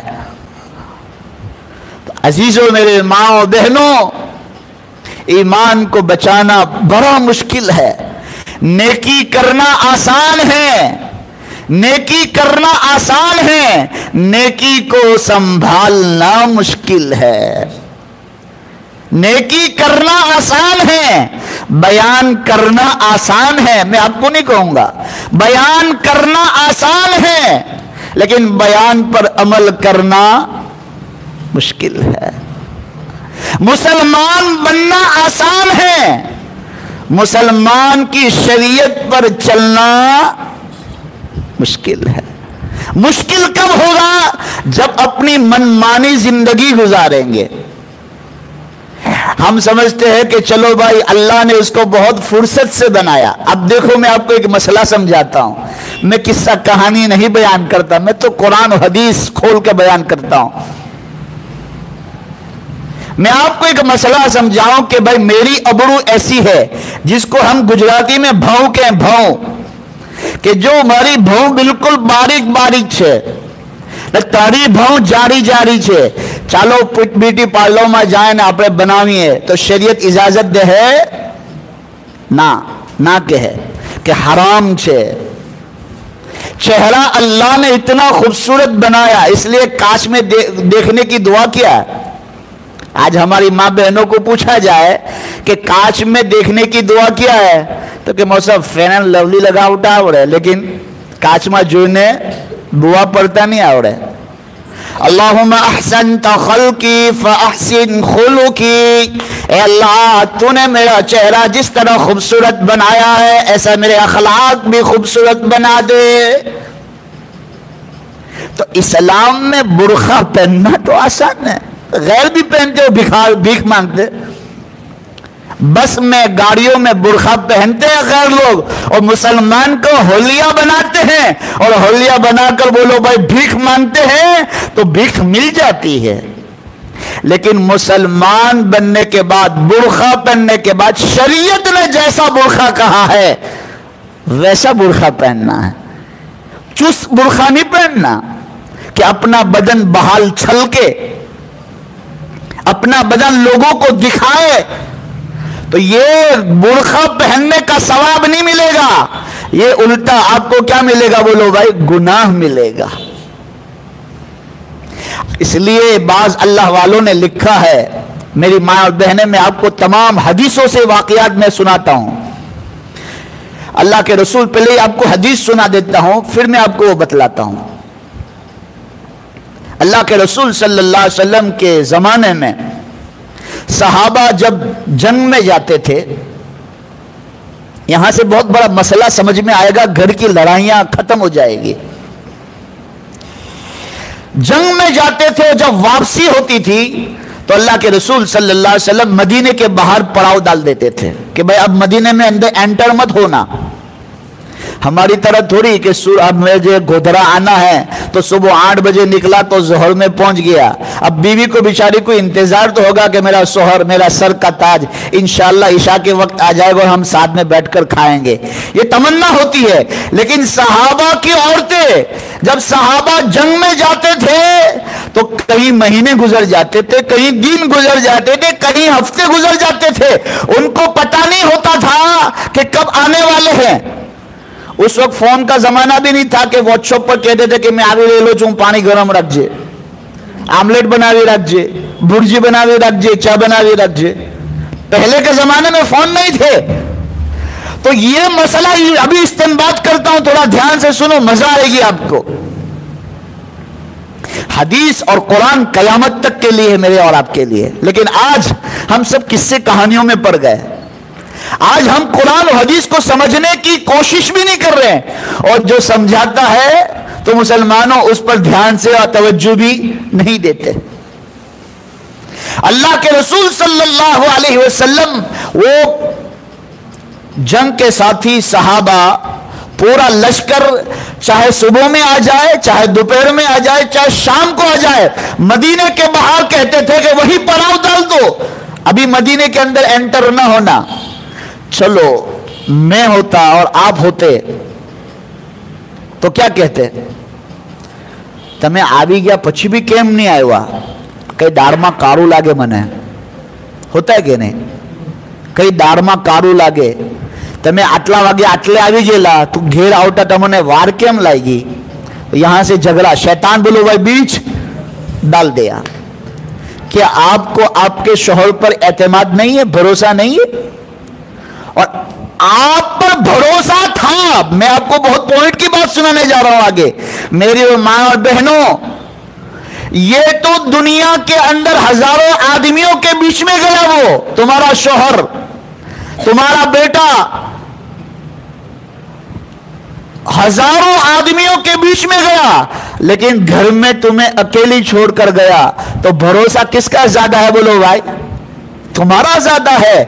تو عزیزوں، میرے ماں بہنوں، ایمان کو بچانا بڑا مشکل ہے۔ نیکی کرنا آسان ہے، نیکی کرنا آسان ہے، نیکی کو سنبھالنا مشکل ہے۔ نیکی کرنا آسان ہے، بیان کرنا آسان ہے۔ میں آپ کو نہیں کہوں گا بیان کرنا آسان ہے، لیکن بیان پر عمل کرنا مشکل ہے۔ مسلمان بننا آسان ہے، مسلمان کی شریعت پر چلنا مشکل ہے۔ مشکل کب ہوگا؟ جب اپنی منمانی زندگی گزاریں گے۔ ہم سمجھتے ہیں کہ چلو بھائی اللہ نے اس کو بہت فرصت سے بنایا۔ اب دیکھو میں آپ کو ایک مسئلہ سمجھاتا ہوں، میں قصہ کہانی نہیں بیان کرتا، میں تو قرآن و حدیث کھول کے بیان کرتا ہوں۔ میں آپ کو ایک مسئلہ سمجھاؤں کہ بھائی میری ابرو ایسی ہے جس کو ہم گجراتی میں بھاؤں کہیں، بھاؤں، کہ جو ہماری بھاؤں بالکل باریک باریک چھے، તારી ભાવ જારી જારી છે, ચાલો બ્યુટી પાર્લરમાં જાય ને આપણે બનાવીએ તો શરીયત ઇજાજત દે હે? ના, ના કહે کہ حرام چھے۔ چہرہ اللہ نے اتنا خوبصورت بنایا، اس لیے کاش میں دیکھنے کی دعا کیا ہے۔ آج ہماری ماں بہنوں کو پوچھا جائے کہ کاش میں دیکھنے کی دعا کیا ہے تو کہ موسیٰ فین اینڈ لولی لگا اٹھا ہو رہے، لیکن کاش میں جونے دعا پڑھتا نہیں آ رہے۔ اللہم احسنت خلقی فاحسن خلقی، اے اللہ تو نے میرا چہرہ جس طرح خوبصورت بنایا ہے ایسا میرے اخلاق بھی خوبصورت بنا دے۔ تو اسلام میں برقع پہننا تو آسان ہے، غیر بھی پہنتے ہو، بھیک مانگتے، بس میں گاڑیوں میں برقع پہنتے ہیں غیر لوگ، اور مسلمان کو ہولیہ بناتے ہیں، اور ہولیہ بنا کر بولو بھائی بھیک مانگتے ہیں تو بھیک مل جاتی ہے۔ لیکن مسلمان بننے کے بعد، برقع پہننے کے بعد شریعت نے جیسا برقع کہا ہے ویسا برقع پہننا ہے، چست برقع نہیں پہننا کہ اپنا بدن بحال چھل کے اپنا بدن لوگوں کو دکھائے، تو یہ برقع پہننے کا ثواب نہیں ملے گا، یہ الٹا آپ کو کیا ملے گا بولو بھائی؟ گناہ ملے گا۔ اس لیے بعض اللہ والوں نے لکھا ہے، میری ماں اور بہنیں، میں آپ کو تمام حدیثوں سے واقعات میں سناتا ہوں، اللہ کے رسول پہلے آپ کو حدیث سنا دیتا ہوں پھر میں آپ کو وہ بتلاتا ہوں۔ اللہ کے رسول صلی اللہ علیہ وسلم کے زمانے میں صحابہ جب جنگ میں جاتے تھے، یہاں سے بہت بڑا مسئلہ سمجھ میں آئے گا، گھر کی لڑائیاں ختم ہو جائے گی۔ جنگ میں جاتے تھے، جب واپسی ہوتی تھی تو اللہ کے رسول صلی اللہ علیہ وسلم مدینے کے باہر پڑاؤ ڈال دیتے تھے کہ بھائی اب مدینے میں اندر انٹر مت ہونا۔ ہماری طرح تھوڑی کہ اب مجھے گودھرا آنا ہے تو صبح 8 بجے نکلا تو ظہر میں پہنچ گیا، اب بیوی کو بیچاری کو انتظار تو ہوگا کہ میرا شوہر، میرا سر کا تاج انشاءاللہ عشاء کے وقت آ جائے گا اور ہم ساتھ میں بیٹھ کر کھائیں گے، یہ تمنا ہوتی ہے۔ لیکن صحابہ کی عورتیں جب صحابہ جنگ میں جاتے تھے تو کہیں مہینے گزر جاتے تھے، کہیں دن گزر جاتے تھے، کہیں ہفتے گزر جاتے تھے، ان کو پتہ نہیں ہوتا تھا کہ کب آنے والے ہیں۔ اس وقت فون کا زمانہ بھی نہیں تھا کہ واٹس ایپ پر کہتے تھے کہ میں آگے لے لو چون پانی گرم رکھ جے، آملیٹ بناوی رکھ جے، برجی بناوی رکھ جے، چا بناوی رکھ جے۔ پہلے کے زمانے میں فون نہیں تھے، تو یہ مسئلہ ابھی استنباط کرتا ہوں، تھوڑا دھیان سے سنو، مزہ آئے گی آپ کو۔ حدیث اور قرآن قیامت تک کے لیے ہے، میرے اور آپ کے لیے، لیکن آج ہم سب قصے کہانیوں میں پڑ گئے۔ آج ہم قرآن و حدیث کو سمجھنے کی کوشش بھی نہیں کر رہے ہیں، اور جو سمجھاتا ہے تو مسلمانوں اس پر دھیان سے اور توجہ بھی نہیں دیتے۔ اللہ کے رسول صلی اللہ علیہ وسلم وہ جنگ کے ساتھی صحابہ، پورا لشکر چاہے صبح میں آ جائے، چاہے دوپہر میں آ جائے، چاہے شام کو آ جائے، مدینے کے باہر کہتے تھے کہ وہی پڑاؤ ڈال دو، ابھی مدینے کے اندر انٹر نہ ہونا۔ چلو میں ہوتا اور آپ ہوتے تو کیا کہتے؟ تمہیں آوی گیا پچھی بھی کیم نہیں آئے ہوا، کئی دارما کارو لاگے منے، ہوتا ہے کہ نہیں؟ کئی دارما کارو لاگے، تمہیں آٹلا واگے آٹلے آوی جیلا، تو گھیر آوٹا تمہیں وار کیم لائے گی، یہاں سے جھگڑا، شیطان بولو بھائی بیچ ڈال دیا۔ کیا آپ کو آپ کے شوہر پر اعتماد نہیں ہے، بھروسہ نہیں ہے؟ اور آپ پر بھروسہ تھا، میں آپ کو بہت پوائنٹ کی بات سنانے جا رہا ہوں آگے، میری ماں اور بہنوں، یہ تو دنیا کے اندر ہزاروں آدمیوں کے بیچ میں گیا، وہ تمہارا شوہر، تمہارا بیٹا ہزاروں آدمیوں کے بیچ میں گیا، لیکن گھر میں تمہیں اکیلی چھوڑ کر گیا، تو بھروسہ کس کا زیادہ ہے بولو بھائی؟ تمہارا زیادہ ہے،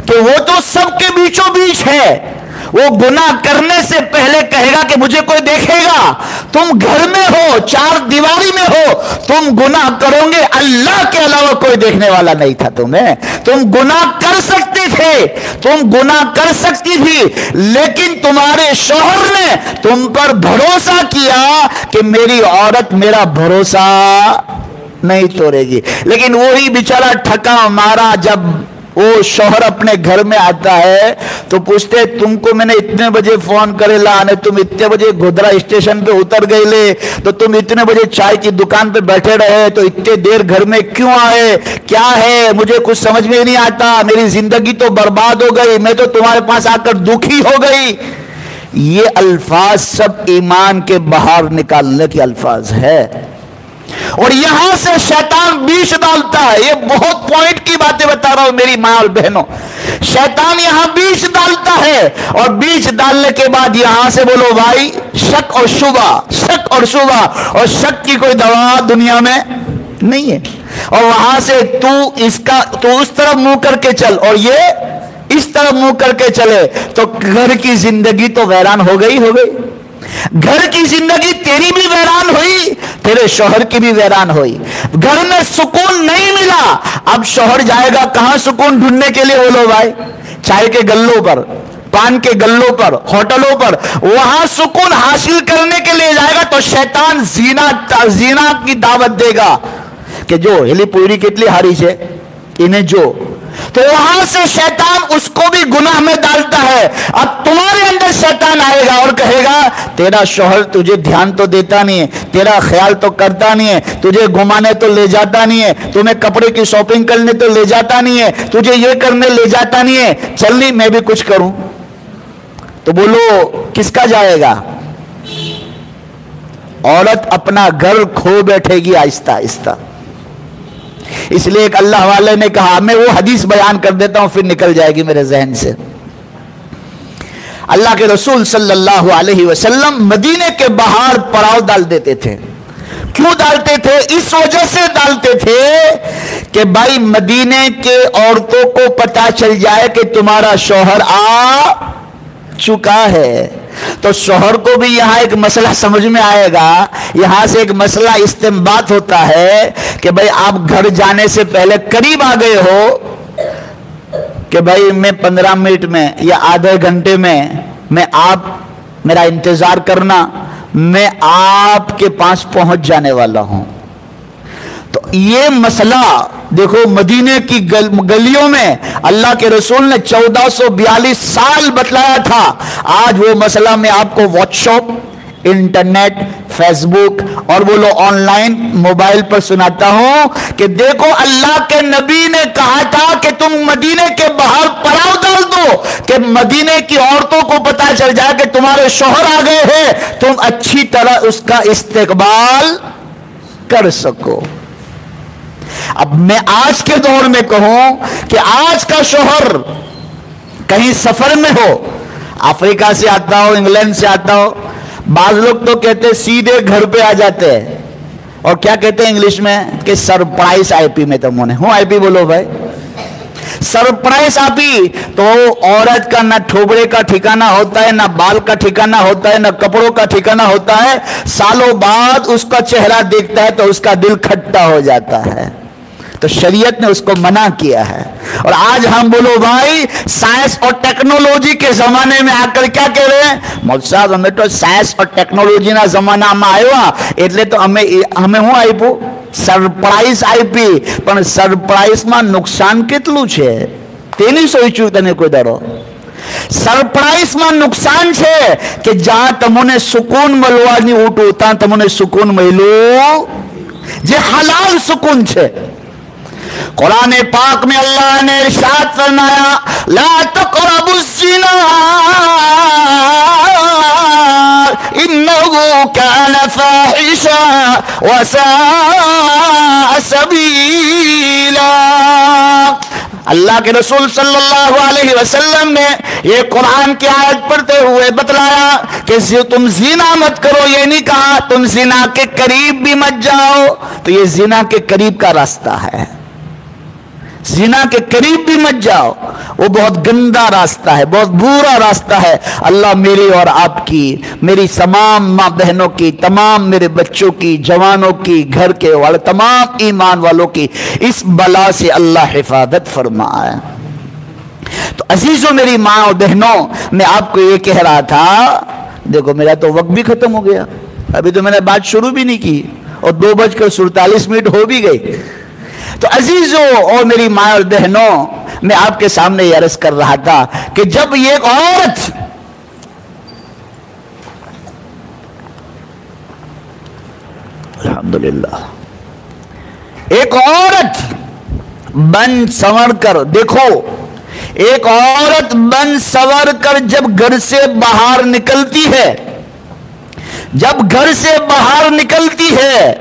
کہ وہ تو سب کے بیچوں بیچ ہے، وہ گناہ کرنے سے پہلے کہے گا کہ مجھے کوئی دیکھے گا، تم گھر میں ہو، چار دیواری میں ہو، تم گناہ کرو گے، اللہ کے علاوہ کوئی دیکھنے والا نہیں تھا تمہیں، تم گناہ کر سکتے تھے، تم گناہ کر سکتی تھی، لیکن تمہارے شوہر نے تم پر بھروسہ کیا کہ میری عورت میرا بھروسہ نہیں توڑے گی۔ لیکن وہی بیچارہ ٹھکا مارا، جب وہ شوہر اپنے گھر میں آتا ہے تو پوچھتے تم کو میں نے اتنے بجے فون کرے لانے، تم اتنے بجے گودھرا اسٹیشن پہ اتر گئے لے، تو تم اتنے بجے چائے کی دکان پہ بیٹھے رہے، تو اتنے دیر گھر میں کیوں آئے، کیا ہے، مجھے کچھ سمجھ میں نہیں آتا، میری زندگی تو برباد ہو گئی، میں تو تمہارے پاس آ کر دکھی ہو گئی۔ یہ الفاظ سب ایمان کے باہر نکالنے کے الفاظ ہے۔ اور یہاں سے شیطان بیچ ڈالتا ہے. یہ بہت پوائنٹ کی باتیں بتا رہا ہوں میری ماں اور بہنوں. شیطان یہاں بیچ ڈالتا ہے اور بیچ ڈالنے کے بعد یہاں سے بولو بھائی شک اور شبہ، شک اور شبہ، اور شک کی کوئی دوا دنیا میں نہیں ہے. اور وہاں سے تو اس طرف منہ کر کے چل اور یہ اس طرف منہ کر کے چلے تو گھر کی زندگی تو ویران ہو گئی. گھر کی زندگی تیری بھی ویران ہوئی، تیرے شوہر کی بھی ویران ہوئی. گھر میں سکون نہیں ملا، اب شوہر جائے گا کہاں سکون ڈھونڈنے کے لیے؟ بولو بھائی چائے کے گلوں پر، پان کے گلوں پر، ہوٹلوں پر، وہاں سکون حاصل کرنے کے لیے جائے گا تو شیطان زینا کی دعوت دے گا کہ جو ہلی پوری کتلی ہاری سے انہیں جو، تو وہاں سے شیطان اس کو بھی گناہ میں ڈالتا ہے. اب تمہارے اندر شیطان آئے گا اور کہے گا تیرا شوہر تجھے دھیان تو دیتا نہیں ہے، تیرا خیال تو کرتا نہیں ہے، تجھے گھمانے تو لے جاتا نہیں ہے، تمہیں کپڑے کی شاپنگ کرنے تو لے جاتا نہیں ہے، تجھے یہ کرنے لے جاتا نہیں ہے، چل نہیں میں بھی کچھ کروں. تو بولو کس کا جائے گا؟ عورت اپنا گھر کھو بیٹھے گی آہستہ آہستہ. اس لیے ایک اللہ والے نے کہا، میں وہ حدیث بیان کر دیتا ہوں پھر نکل جائے گی میرے ذہن سے. اللہ کے رسول صلی اللہ علیہ وسلم مدینے کے باہر پڑاؤ ڈال دیتے تھے. کیوں ڈالتے تھے؟ اس وجہ سے ڈالتے تھے کہ بھائی مدینے کے عورتوں کو پتہ چل جائے کہ تمہارا شوہر آ چکا ہے. تو شوہر کو بھی یہاں ایک مسئلہ سمجھ میں آئے گا. یہاں سے ایک مسئلہ استنباط ہوتا ہے کہ بھائی آپ گھر جانے سے پہلے قریب آ گئے ہو کہ بھائی میں 15 منٹ میں یا آدھے گھنٹے میں میرا انتظار کرنا، میں آپ کے پاس پہنچ جانے والا ہوں. تو یہ مسئلہ دیکھو مدینے کی گلیوں میں اللہ کے رسول نے 1442 سال بتلایا تھا. آج وہ مسئلہ میں آپ کو واٹس ایپ، انٹرنیٹ، فیس بک اور وہ لو آن لائن موبائل پر سناتا ہوں کہ دیکھو اللہ کے نبی نے کہا تھا کہ تم مدینے کے باہر پڑاؤ ڈال دو کہ مدینے کی عورتوں کو پتہ چل جائے کہ تمہارے شوہر آ گئے ہیں، تم اچھی طرح اس کا استقبال کر سکو. اب میں آج کے دور میں کہوں کہ آج کا شوہر کہیں سفر میں ہو، افریقہ سے آتا ہو، انگلینڈ سے آتا ہو، بعض لوگ تو کہتے سیدھے گھر پہ آ جاتے ہیں اور کیا کہتے ہیں انگلش میں کہ سرپرائز آئی پی میں تم نے ہوں آئی پی بولو بھائی سرپرائز آئی پی. تو عورت کا نہ ٹھوبڑے کا ٹھکانہ ہوتا ہے، نہ بال کا ٹھکانہ ہوتا ہے، نہ کپڑوں کا ٹھکانہ ہوتا ہے. سالوں بعد اس کا چہرہ دیکھتا ہے تو اس کا دل کھٹا ہو جاتا ہے. تو شریعت نے اس کو منع کیا ہے. اور آج ہم بولو بھائی سائنس اور ٹیکنالوجی کے زمانے میں آ کر کیا کہہ رہے ہیں؟ مول صاحب ہمیں تو سائنس اور ٹیکنالوجی نا زمانہ میں آیا એટલે તો હમે હું આપ્યું સરપ્રાઈઝ આપી. પણ સરપ્રાઈઝમાં નુકસાન કેટલું છે તેની સોચ્યું તને કોઈ દાડો? સરપ્રાઈઝમાં નુકસાન છે કે જ્યાં તમને સુકૂન મળવાની ઉઠું ત્યાં તમને સુકૂન મળ્યું જે હલાલ સુકૂન છે. قرآن پاک میں اللہ نے ارشاد فرمایا لا تقربوا الزنا انه كان فاحشا وساء سبيلا. اللہ کے رسول صلی اللہ علیہ وسلم نے یہ قرآن کی آیت پڑھتے ہوئے بتلایا کہ تم زنا مت کرو. یہ نہیں کہا تم زنا کے قریب بھی مت جاؤ. تو یہ زنا کے قریب کا راستہ ہے، زنا کے قریب بھی مت جاؤ. وہ بہت گندا راستہ ہے، بہت برا راستہ ہے. اللہ میری اور آپ کی، میری تمام ماں بہنوں کی، تمام میرے بچوں کی، جوانوں کی، گھر کے والے تمام ایمان والوں کی اس بلا سے اللہ حفاظت فرمائے. تو عزیزوں میری ماں اور بہنوں، میں آپ کو یہ کہہ رہا تھا، دیکھو میرا تو وقت بھی ختم ہو گیا، ابھی تو میں نے بات شروع بھی نہیں کی اور 2:47 ہو بھی گئی. تو عزیزوں اور میری ماں اور بہنوں، میں آپ کے سامنے یہ عرض کر رہا تھا کہ جب یہ ایک عورت الحمدللہ ایک عورت بن سنور کر، دیکھو ایک عورت بن سنور کر جب گھر سے باہر نکلتی ہے، جب گھر سے باہر نکلتی ہے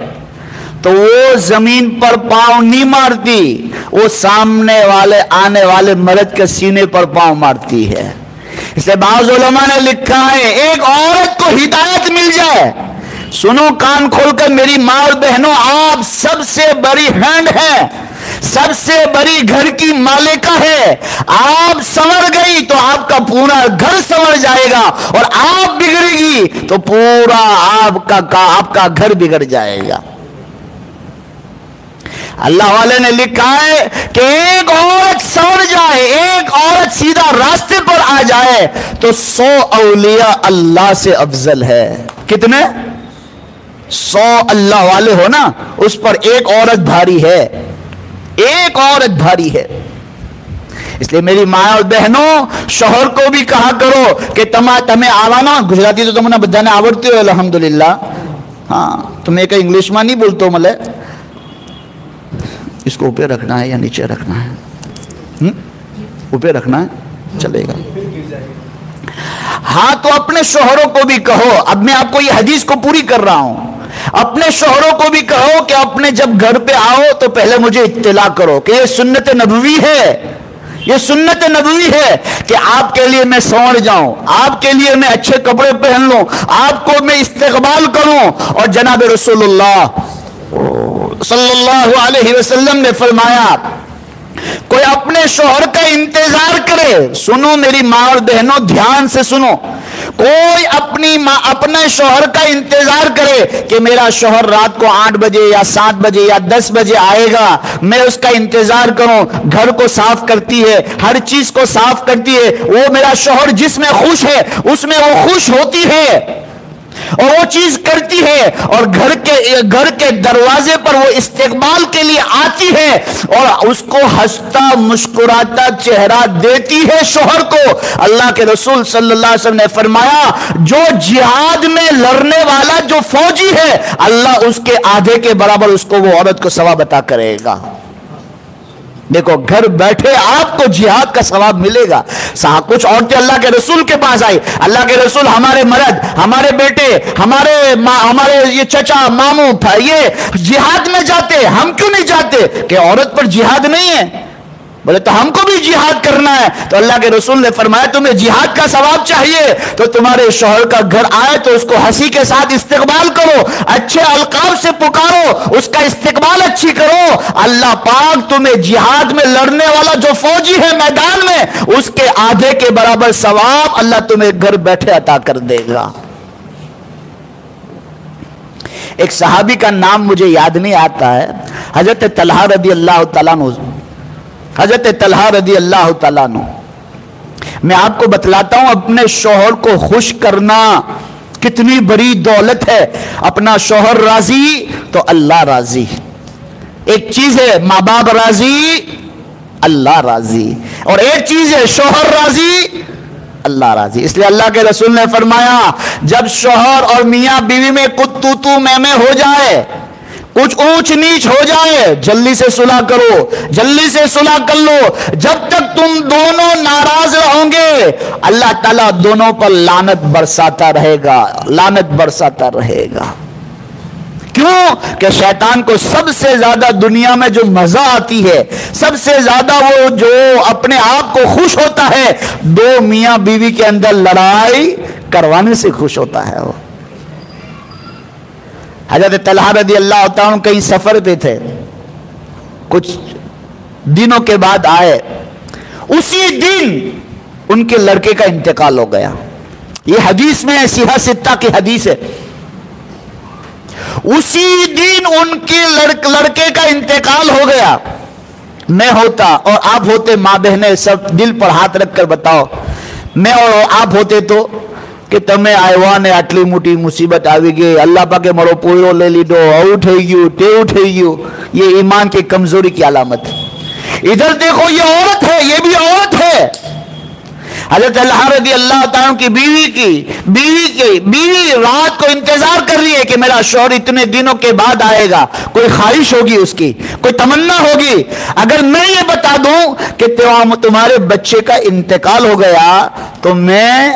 تو وہ زمین پر پاؤں نہیں مارتی، وہ سامنے والے آنے والے مرد کے سینے پر پاؤں مارتی ہے۔ اس لیے بعض علماء نے لکھا ہے ایک عورت کو ہدایت مل جائے، سنو کان کھول کر میری ماں اور بہنوں، آپ سب سے بڑی ہینڈ ہے، سب سے بڑی گھر کی مالکہ ہے، آپ سنور گئی تو آپ کا پورا گھر سنور جائے گا، اور آپ بگڑے گی تو پورا آپ کا گھر بگڑ جائے گا۔ اللہ والے نے لکھا ہے کہ ایک عورت سنور جائے، ایک عورت سیدھا راستے پر آ جائے تو 100 اولیاء اللہ سے افضل ہے۔ کتنے؟ 100 اللہ والے ہو نا، اس پر ایک عورت بھاری ہے، ایک عورت بھاری ہے۔ اس لیے میری ماں اور بہنوں، شوہر کو بھی کہا کرو کہ تمہیں آوانا گجراتی تو تمہیں بدھانے آوڑتی ہو الحمدللہ، ہاں تمہیں ایک انگلش میں نہیں بولتا ملے، اس کو اوپر رکھنا ہے یا نیچے رکھنا ہے؟ اوپر رکھنا ہے، چلے گا۔ ہاں تو اپنے شوہروں کو بھی کہو، اب میں آپ کو یہ حدیث کو پوری کر رہا ہوں، اپنے شوہروں کو بھی کہو کہ اپنے جب گھر پہ آؤ تو پہلے مجھے اطلاع کرو کہ یہ سنت نبوی ہے، یہ سنت نبوی ہے کہ آپ کے لیے میں سنور جاؤں، آپ کے لیے میں اچھے کپڑے پہن لوں، آپ کو میں استقبال کروں۔ اور جناب رسول اللہ صلی اللہ علیہ وسلم نے فرمایا کوئی اپنے شوہر کا انتظار کرے، سنو میری ماں اور بہنوں دھیان سے سنو، کوئی اپنے شوہر کا انتظار کرے کہ میرا شوہر رات کو 8 بجے یا 7 بجے یا 10 بجے آئے گا، میں اس کا انتظار کروں، گھر کو صاف کرتی ہے، ہر چیز کو صاف کرتی ہے، وہ میرا شوہر جس میں خوش ہے اس میں وہ خوش ہوتی ہے اور وہ چیز کرتی ہے، اور گھر کے دروازے پر وہ استقبال کے لیے آتی ہے اور اس کو ہنستا مسکراتا چہرہ دیتی ہے شوہر کو۔ اللہ کے رسول صلی اللہ علیہ وسلم نے فرمایا جو جہاد میں لڑنے والا جو فوجی ہے، اللہ اس کے آدھے کے برابر اس کو وہ عورت کو ثواب عطا کرے گا۔ دیکھو گھر بیٹھے آپ کو جہاد کا ثواب ملے گا۔ کچھ عورتیں اللہ کے رسول کے پاس آئی، اللہ کے رسول ہمارے مرد، ہمارے بیٹے، ہمارے یہ چچا ماموں یہ جہاد میں جاتے، ہم کیوں نہیں جاتے؟ کہ عورت پر جہاد نہیں ہے؟ بولے تو ہم کو بھی جہاد کرنا ہے۔ تو اللہ کے رسول نے فرمایا تمہیں جہاد کا ثواب چاہیے تو تمہارے شوہر کا گھر آئے تو اس کو ہنسی کے ساتھ استقبال کرو، اچھے القاب سے پکارو، اس کا استقبال اچھی کرو، اللہ پاک تمہیں جہاد میں لڑنے والا جو فوجی ہے میدان میں اس کے آدھے کے برابر ثواب اللہ تمہیں گھر بیٹھے عطا کر دے گا۔ ایک صحابی کا نام مجھے یاد نہیں آتا ہے، حضرت طلحہ رضی اللہ تعالیٰ عنہ، حضرت طلحہ رضی اللہ تعالیٰ عنہ، میں آپ کو بتلاتا ہوں اپنے شوہر کو خوش کرنا کتنی بڑی دولت ہے۔ اپنا شوہر راضی تو اللہ راضی۔ ایک چیز ہے ماں باپ راضی، اللہ راضی، اور ایک چیز ہے شوہر راضی، اللہ راضی۔ اس لیے اللہ کے رسول نے فرمایا جب شوہر اور میاں بیوی میں کچھ تو میں ہو جائے، کچھ اونچ نیچ ہو جائے، جلدی سے صلح کرو، جلدی سے صلح کر لو۔ جب تک تم دونوں ناراض رہو گے اللہ تعالیٰ دونوں پر لعنت برساتا رہے گا، لعنت برساتا رہے گا۔ کیوں کہ شیطان کو سب سے زیادہ دنیا میں جو مزہ آتی ہے، سب سے زیادہ وہ جو اپنے آپ کو خوش ہوتا ہے، دو میاں بیوی کے اندر لڑائی کروانے سے خوش ہوتا ہے وہ۔ حضرت طلحہ رضی اللہ تعالیٰ کہیں سفر پہ تھے، کچھ دنوں کے بعد آئے، اسی دن ان کے لڑکے کا انتقال ہو گیا۔ یہ حدیث میں صحیح ستہ کی حدیث ہے، اسی دن ان کے لڑکے کا انتقال ہو گیا۔ میں ہوتا اور آپ ہوتے، ماں بہنیں سب دل پر ہاتھ رکھ کر بتاؤ، میں اور آپ ہوتے تو کہ تمہیں آئیوا نے آٹلی موٹی مصیبت آوی گئی، اللہ پاکے مرو پوئرو لے لیڈو، آؤٹ ہے گیو، ٹے اٹھے گیو، یہ ایمان کی کمزوری کی علامت۔ ادھر دیکھو یہ عورت ہے، یہ بھی عورت ہے۔ حضرت طلحہ رضی اللہ تعالیٰ کی بیوی رات کو انتظار کر رہی ہے کہ میرا شوہر اتنے دنوں کے بعد آئے گا، کوئی خواہش ہوگی اس کی، کوئی تمنا ہوگی۔ اگر میں یہ بتا دوں کہ تمہارے بچے کا انتقال ہو گیا تو میں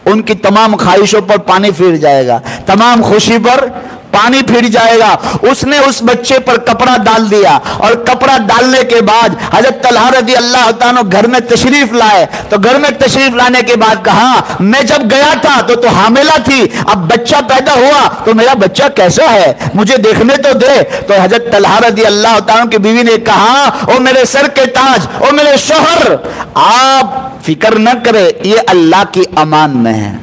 ان کی تمام خواہشوں پر پانی پھر جائے گا، تمام خوشی پر پانی پھر جائے گا۔ اس نے اس بچے پر کپڑا ڈال دیا، اور کپڑا ڈالنے کے بعد حضرت طلحہ رضی اللہ تعالیٰ گھر میں تشریف لائے، تو گھر میں تشریف لانے کے بعد کہا میں جب گیا تھا تو حاملہ تھی، اب بچہ پیدا ہوا تو میرا بچہ کیسا ہے مجھے دیکھنے تو دے۔ تو حضرت طلحہ رضی اللہ تعالیٰ کی بیوی نے کہا او میرے سر کے تاج، او میرے شوہر، آپ فکر نہ کرے، یہ اللہ کی امان میں ہے،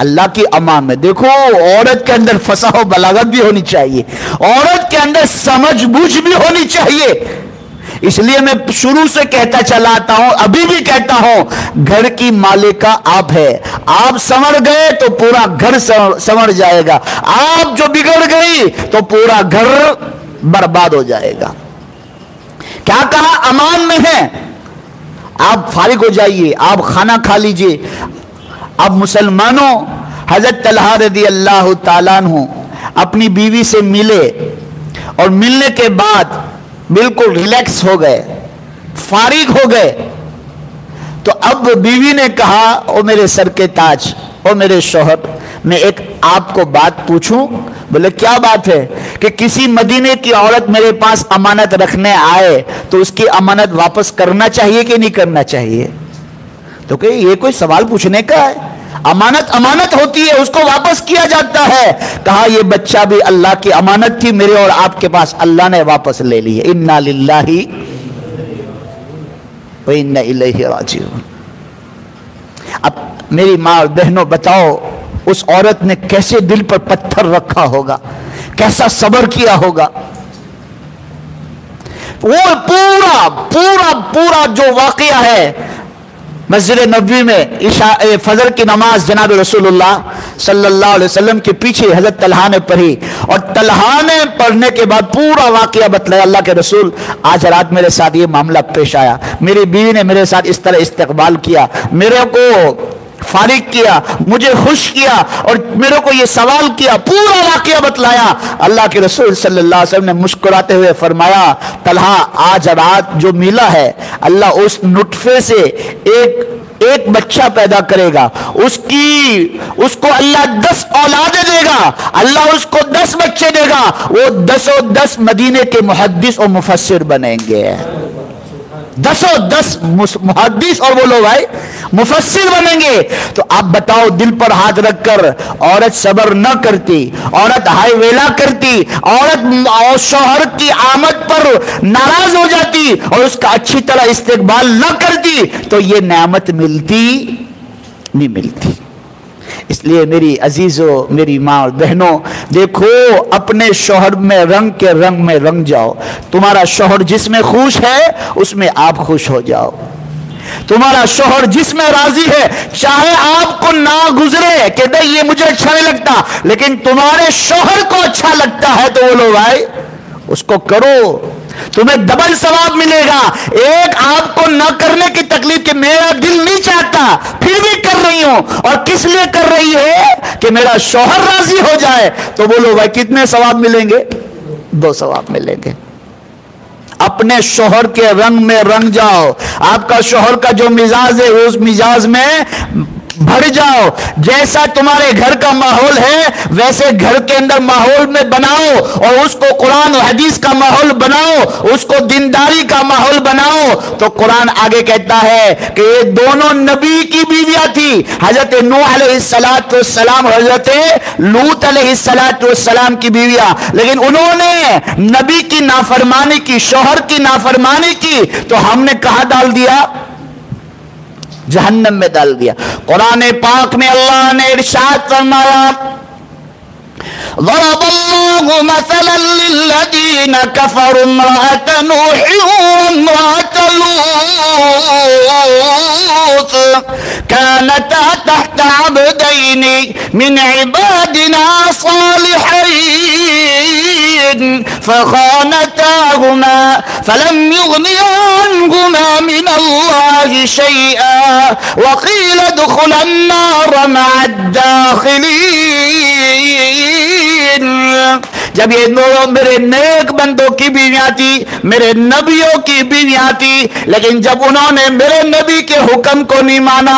اللہ کی امان میں۔ دیکھو عورت کے اندر فصاحت و بلاغت بھی ہونی چاہیے، عورت کے اندر سمجھ بوجھ بھی ہونی چاہیے۔ اس لیے میں شروع سے کہتا چلا آتا ہوں، ابھی بھی کہتا ہوں، گھر کی مالکہ آپ ہے، آپ سنور گئے تو پورا گھر سنور جائے گا، آپ جو بگڑ گئی تو پورا گھر برباد ہو جائے گا۔ کیا کہا؟ امان میں ہے، آپ فارغ ہو جائیے، آپ کھانا کھا لیجئے۔ اب مسلمانوں، حضرت طلحہ رضی اللہ تعالیٰ عنہ اپنی بیوی سے ملے، اور ملنے کے بعد بالکل ریلیکس ہو گئے، فارغ ہو گئے۔ تو اب بیوی نے کہا او میرے سر کے تاج، او میرے شوہر، میں ایک آپ کو بات پوچھوں؟ بولے کیا بات ہے؟ کہ کسی مدینے کی عورت میرے پاس امانت رکھنے آئے تو اس کی امانت واپس کرنا چاہیے کہ نہیں کرنا چاہیے؟ تو کہ یہ کوئی سوال پوچھنے کا ہے؟ امانت امانت ہوتی ہے، اس کو واپس کیا جاتا ہے۔ کہا یہ بچہ بھی اللہ کی امانت تھی، میرے اور آپ کے پاس، اللہ نے واپس لے لی ہے۔ انا للہ و انا الیہ راجعون۔ اب میری ماں اور بہنوں بتاؤ، اس عورت نے کیسے دل پر پتھر رکھا ہوگا، کیسا صبر کیا ہوگا۔ وہ پورا پورا پورا جو واقعہ ہے مسجد نبوی میں فجر کی نماز جناب رسول اللہ صلی اللہ علیہ وسلم کے پیچھے حضرت طلحہ نے پڑھی، اور طلحہ نے پڑھنے کے بعد پورا واقعہ بتلایا، اللہ کے رسول آج رات میرے ساتھ یہ معاملہ پیش آیا، میری بیوی نے میرے ساتھ اس طرح استقبال کیا، میرے کو فارغ کیا، مجھے خوش کیا، اور میرے کو یہ سوال کیا، پورا واقعہ بتلایا۔ اللہ کے رسول صلی اللہ علیہ وسلم نے مسکراتے ہوئے فرمایا طلحہ آج رات جو ملا ہے، اللہ اس نطفے سے ایک بچہ پیدا کرے گا، اس کو اللہ 10 اولادیں دے گا، اللہ اس کو 10 بچے دے گا، وہ 10 مدینے کے محدث اور مفسر بنیں گے، 10 محدث اور بولو بھائی مفسر بنیں گے۔ تو آپ بتاؤ، دل پر ہاتھ رکھ کر عورت صبر نہ کرتی، عورت ہائی ویلا کرتی، عورت شوہر کی آمد پر ناراض ہو جاتی اور اس کا اچھی طرح استقبال نہ کرتی، تو یہ نعمت ملتی نہیں ملتی۔ اس لیے میری عزیزوں، میری ماں اور بہنوں، دیکھو اپنے شوہر میں رنگ کے رنگ میں رنگ جاؤ۔ تمہارا شوہر جس میں خوش ہے اس میں آپ خوش ہو جاؤ، تمہارا شوہر جس میں راضی ہے، چاہے آپ کو نہ گزرے کہ نہیں یہ مجھے اچھا نہیں لگتا، لیکن تمہارے شوہر کو اچھا لگتا ہے تو بولو بھائی اس کو کرو، تمہیں ڈبل ثواب ملے گا۔ ایک آپ کو نہ کرنے کی تکلیف کہ میرا دل نہیں چاہتا پھر بھی کر رہی ہوں، اور کس لیے کر رہی ہے کہ میرا شوہر راضی ہو جائے، تو بولو بھائی کتنے ثواب ملیں گے؟ 2 ثواب ملیں گے۔ اپنے شوہر کے رنگ میں رنگ جاؤ، آپ کا شوہر کا جو مزاج ہے اس مزاج میں بڑھ جاؤ، جیسا تمہارے گھر کا ماحول ہے ویسے گھر کے اندر ماحول میں بناؤ، اور اس کو قرآن و حدیث کا ماحول بناؤ، اس کو دینداری کا ماحول بناؤ۔ تو قرآن آگے کہتا ہے کہ یہ دونوں نبی کی بیویاں تھی، حضرت نوح علیہ السلام، حضرت لوط علیہ السلام کی بیویاں، لیکن انہوں نے نبی کی نافرمانی کی، شوہر کی نافرمانی کی، تو ہم نے کہاں ڈال دیا؟ جہنم میں ڈال دیا۔ قرآن پاک میں اللہ نے ارشاد فرمایا ضرب الله مثلا للذين كفروا امرأة نوح وامرأة لوط كانتا تحت عبدين من عبادنا صالحين فخانتاهما فلم يغنيا عنهما من الله شيئا وقيل ادخلا النار مع الداخلين۔ جب یہ دونوں میرے نیک بندوں کی بیویاں تھی، میرے نبیوں کی بیویاں تھی، لیکن جب انہوں نے میرے نبی کے حکم کو نہیں مانا،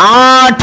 8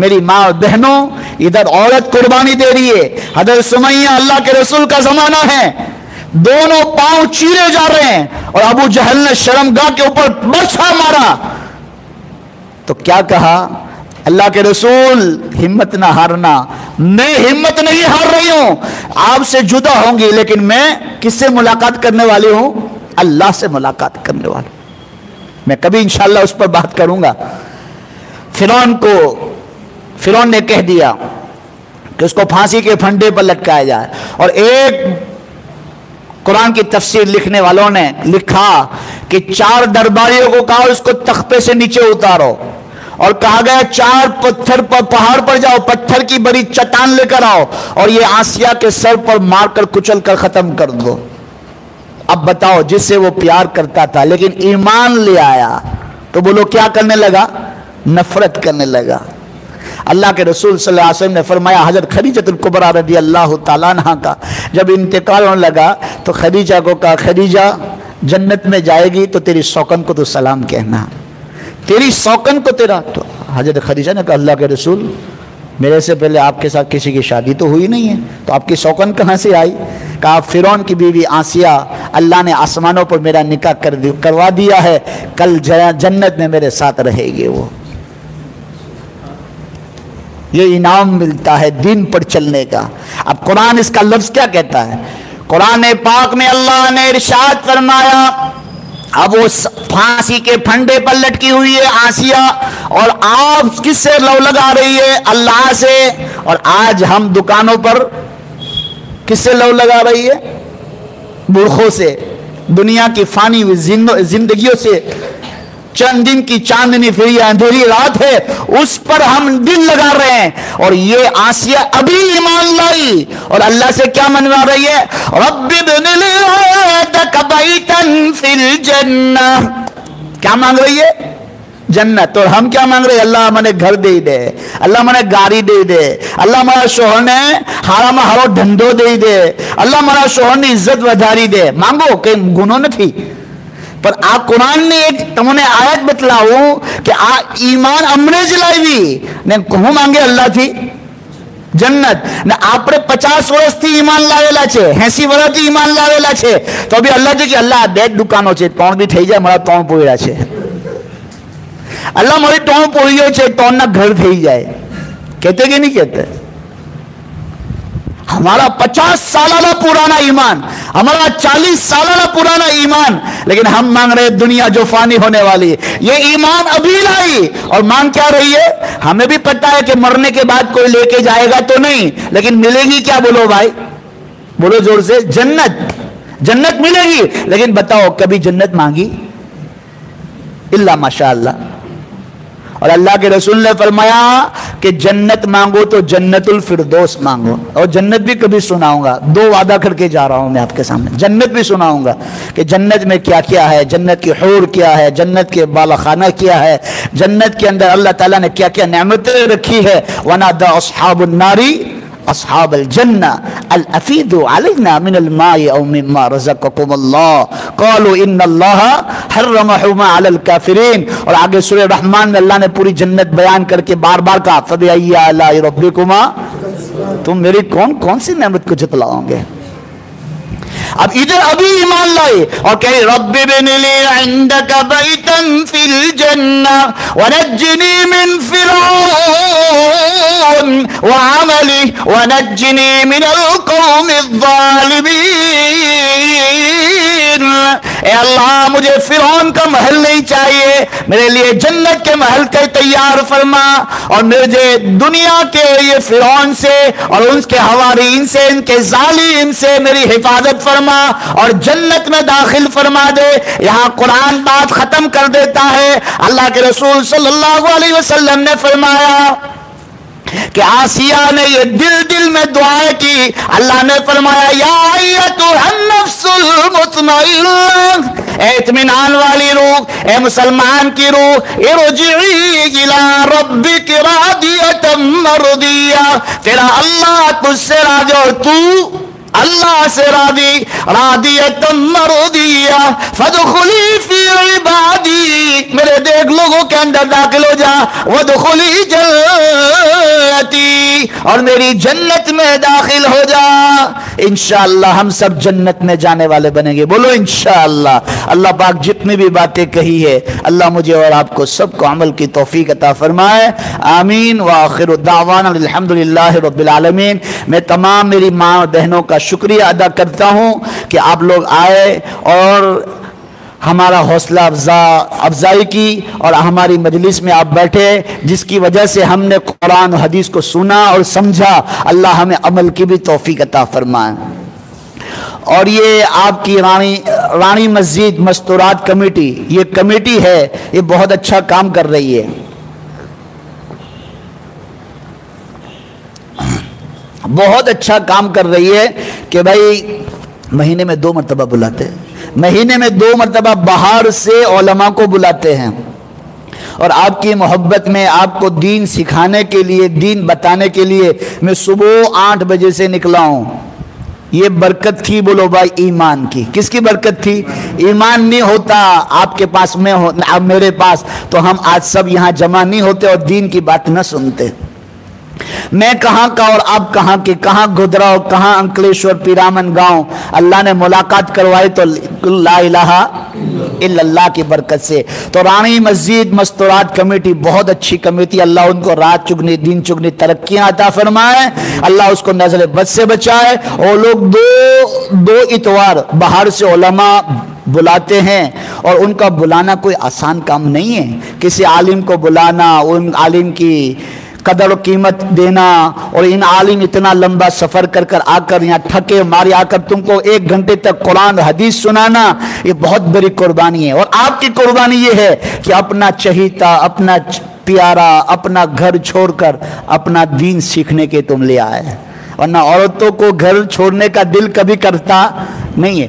میری ماں اور بہنوں ادھر عورت قربانی دے رہی ہے، حضرت سمیہ اللہ کے رسول کا زمانہ ہے، دونوں پاؤں چیرے جا رہے ہیں اور ابو جہل نے شرمگاہ کے اوپر برچھا مارا تو کیا کہا؟ اللہ کے رسول ہمت نہ ہارنا، میں ہمت نہیں ہار رہی ہوں، آپ سے جدا ہوں گی لیکن میں کس سے ملاقات کرنے والی ہوں؟ اللہ سے ملاقات کرنے والی ہوں۔ میں کبھی انشاءاللہ اس پر بات کروں گا۔ فرعون نے کہہ دیا کہ اس کو پھانسی کے پھنڈے پر لٹکایا جائے، اور ایک قرآن کی تفسیر لکھنے والوں نے لکھا کہ 4 درباریوں کو کہا اس کو تختے سے نیچے اتارو، اور کہا گیا 4 پتھر پر پہاڑ پر جاؤ، پتھر کی بڑی چٹان لے کر آؤ اور یہ آسیہ کے سر پر مار کر کچل کر ختم کر دو۔ اب بتاؤ، جس سے وہ پیار کرتا تھا لیکن ایمان لے آیا تو بولو کیا کرنے لگا؟ نفرت کرنے لگا۔ اللہ کے رسول صلی اللہ علیہ وسلم نے فرمایا، حضرت خدیجہ الکبریٰ رضی اللہ تعالیٰ عنہ کا جب انتقال ہونے لگا تو خدیجہ کو کہا، خدیجہ جنت میں جائے گی تو تیری سوکن کو تو سلام کہنا، تیری سوکن کو تیرا۔ تو حضرت خدیجہ نے کہا، اللہ کے رسول میرے سے پہلے آپ کے ساتھ کسی کی شادی تو ہوئی نہیں ہے، تو آپ کی سوکن کہاں سے آئی؟ کہا فرعون کی بیوی آسیہ، اللہ نے آسمانوں پر میرا نکاح کروا دیا ہے، کل جنت میں میرے ساتھ رہے گی وہ۔ یہ انعام ملتا ہے دین پر چلنے کا۔ اب قرآن اس کا لفظ کیا کہتا ہے؟ قرآن پاک میں اللہ نے ارشاد فرمایا، اب وہ پھانسی کے پھنڈے پر لٹکی ہوئی ہے آسیہ، اور آپ کس سے لو لگا رہی ہے؟ اللہ سے۔ اور آج ہم دکانوں پر کس سے لو لگا رہی ہے؟ برخوں سے، دنیا کی فانی زندگیوں سے۔ چند دن کی چاندنی پھر اندھیری رات ہے، اس پر ہم دل لگا رہے ہیں۔ اور یہ آسیہ ابھی ایمان لائی اور اللہ سے کیا منوا رہی ہے؟ رب ابن لی عندک بیتا فی الجنہ، کیا مانگ رہی ہے؟ جنت۔ اور ہم کیا مانگ رہے ہیں؟ اللہ مجھے گھر دے دے، اللہ مجھے گاڑی دے دے، اللہ میرا شوہر نے ہارا میں ہارو دھندو دے دے، اللہ میرا شوہر نے عزت ودھاری دے۔ مانگو کہ گناہ نہ تھی، پر آپ قرآن نے ایک تمہیں آیت بتلاؤ کہ ایمان امنے جلائی بھی نے کہوں مانگے اللہ تھی جنت نے آپ پر 50 વર્ષ થી ઈમાન લાવેલા છે, 80 વર્ષ થી ઈમાન લાવેલા છે, તો બી અલ્લાહ કે અલ્લાહ બે દુકાનો છે, ત્રણ બી થઈ જાય, મારા ત્રણ પોયડા છે, અલ્લાહ મારી ત્રણ પોયડીઓ છે, ત્રણના ઘર થઈ જાય, કહેતે કે નહીં કહેતે? ہمارا 50 سالانہ پرانا ایمان, ہمارا 40 سالانہ پرانا ایمان, لیکن ہم مانگ رہے دنیا جو فانی ہونے والی. یہ ایمان ابھی لائی اور مانگ کیا رہی ہے؟ ہمیں بھی پتہ ہے کہ مرنے کے بعد کوئی لے کے جائے گا تو نہیں, لیکن ملے گی کیا؟ بولو بھائی, بولو زور سے, جنت. جنت ملے گی, لیکن بتاؤ کبھی جنت مانگی؟ اللہ ماشاءاللہ. اور اللہ کے رسول نے فرمایا کہ جنت مانگو تو جنت الفردوس مانگو. اور جنت بھی کبھی سناؤں گا, 2 وعدہ کر کے جا رہا ہوں میں آپ کے سامنے, جنت بھی سناؤں گا کہ جنت میں کیا کیا ہے, جنت کی حور کیا ہے, جنت کے بالا خانہ کیا ہے, جنت کے اندر اللہ تعالیٰ نے کیا کیا نعمتیں رکھی ہے. وَنَادَى أَصْحَابُ النَّارِ اصحاب الجنہ الافیدوا علینا من الماء او مما رزقکم اللہ قالوا ان اللہ حرمہما علی الکافرین. اور آگے سورہ رحمان میں اللہ نے پوری جنت بیان کر کے بار بار کہا فبأي آلاء ربکما, تم میری کون کون سی نعمت کو جتلاؤ گے. اب ادھر ابھی ایمان لائے اور کہے رب ابن لی عندک بیتا فی الجنہ ونجنی من فرعون وعملی ونجنی من القوم الظالمین. اے اللہ مجھے فرعون کا محل نہیں چاہیے, میرے لیے جنت کے محل کے تیار فرما, اور مجھے دنیا کے یہ فرعون سے اور ان کے حوارین سے, ان کے ظالم سے میری حفاظت فرما اور جنت میں داخل فرما دے. یہاں قرآن بات ختم کر دیتا ہے. اللہ کے رسول صلی اللہ علیہ وسلم نے فرمایا کہ آسیہ نے یہ دل میں دعائیں کی. اللہ نے فرمایا یا ایتھا النفس المطمئنہ, اے اطمینان والی روح, اے مسلمان کی روح, ارجعی الی ربک راضیۃ مرضیہ, تیرا اللہ تجھ سے راضی اور تو اللہ سے راضی، راضیۃ مرضیہ فادخلی فی عبادی، میرے دیکھ لوگوں کے اندر داخل ہو جا، وادخلی جنتی، اور میری جنت میں داخل ہو جا۔ انشاءاللہ ہم سب جنت میں جانے والے بنیں گے، بولو انشاءاللہ۔ اللہ پاک جتنی بھی باتیں کہی ہے اللہ مجھے اور آپ کو سب کو عمل کی توفیق عطا فرمائے، آمین۔ وآخر دعوانا الحمدللہ رب العالمین۔ میں تمام میری ماں اور بہنوں کا شکریہ ادا کرتا ہوں کہ آپ لوگ آئے اور ہمارا حوصلہ افزائی کی اور ہماری مجلس میں آپ بیٹھے، جس کی وجہ سے ہم نے قرآن و حدیث کو سنا اور سمجھا۔ اللہ ہمیں عمل کی بھی توفیق عطا فرمائے۔ اور یہ آپ کی رانی مسجد مستورات کمیٹی، یہ کمیٹی ہے، یہ بہت اچھا کام کر رہی ہے، بہت اچھا کام کر رہی ہے کہ بھائی مہینے میں 2 مرتبہ بلاتے ہیں، مہینے میں 2 مرتبہ باہر سے علماء کو بلاتے ہیں، اور آپ کی محبت میں آپ کو دین سکھانے کے لیے، دین بتانے کے لیے میں صبح 8 بجے سے نکلا ہوں۔ یہ برکت تھی، بولو بھائی ایمان کی۔ کس کی برکت تھی؟ ایمان نہیں ہوتا آپ کے پاس، میں اب میرے پاس، تو ہم آج سب یہاں جمع نہیں ہوتے اور دین کی بات نہ سنتے۔ میں کہاں کا اور آپ کہاں کے، کہاں گھدراؤ، کہاں انکلیشور پیرامن گاؤں، اللہ نے ملاقات کروائی تو لا الہ الا اللہ کی برکت سے۔ تو رانی مسجد مستورات کمیٹی بہت اچھی کمیٹی، اللہ ان کو رات چگنی دین چگنی ترقیاں عطا فرمائے، اللہ اس کو نزل بد سے بچائے۔ اور لوگ دو اتوار باہر سے علماء بلاتے ہیں، اور ان کا بلانا کوئی آسان کام نہیں ہے۔ کسی عالم کو بلانا، ان عالم کی قدر و قیمت دینا، اور ان عالم اتنا لمبا سفر کر آ کر یہاں تھکے مارے آ کر تم کو 1 گھنٹے تک قرآن و حدیث سنانا، یہ بہت بڑی قربانی ہے۔ اور آپ کی قربانی یہ ہے کہ اپنا چہیتا، اپنا پیارا، اپنا گھر چھوڑ کر اپنا دین سیکھنے کے تم لے آئے، ورنہ عورتوں کو گھر چھوڑنے کا دل کبھی کرتا نہیں ہے۔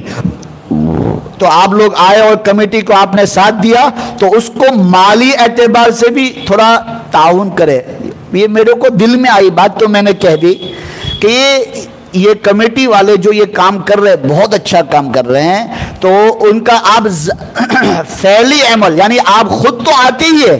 تو آپ لوگ آئے اور کمیٹی کو آپ نے ساتھ دیا، تو اس کو مالی اعتبار سے بھی تھوڑا تعاون کرے۔ یہ میرے کو دل میں آئی بات، تو میں نے کہہ دی کہ یہ کمیٹی والے جو یہ کام کر رہے ہیں بہت اچھا کام کر رہے ہیں، تو ان کا آپ فعلی عمل، یعنی آپ خود تو آتے ہی ہے،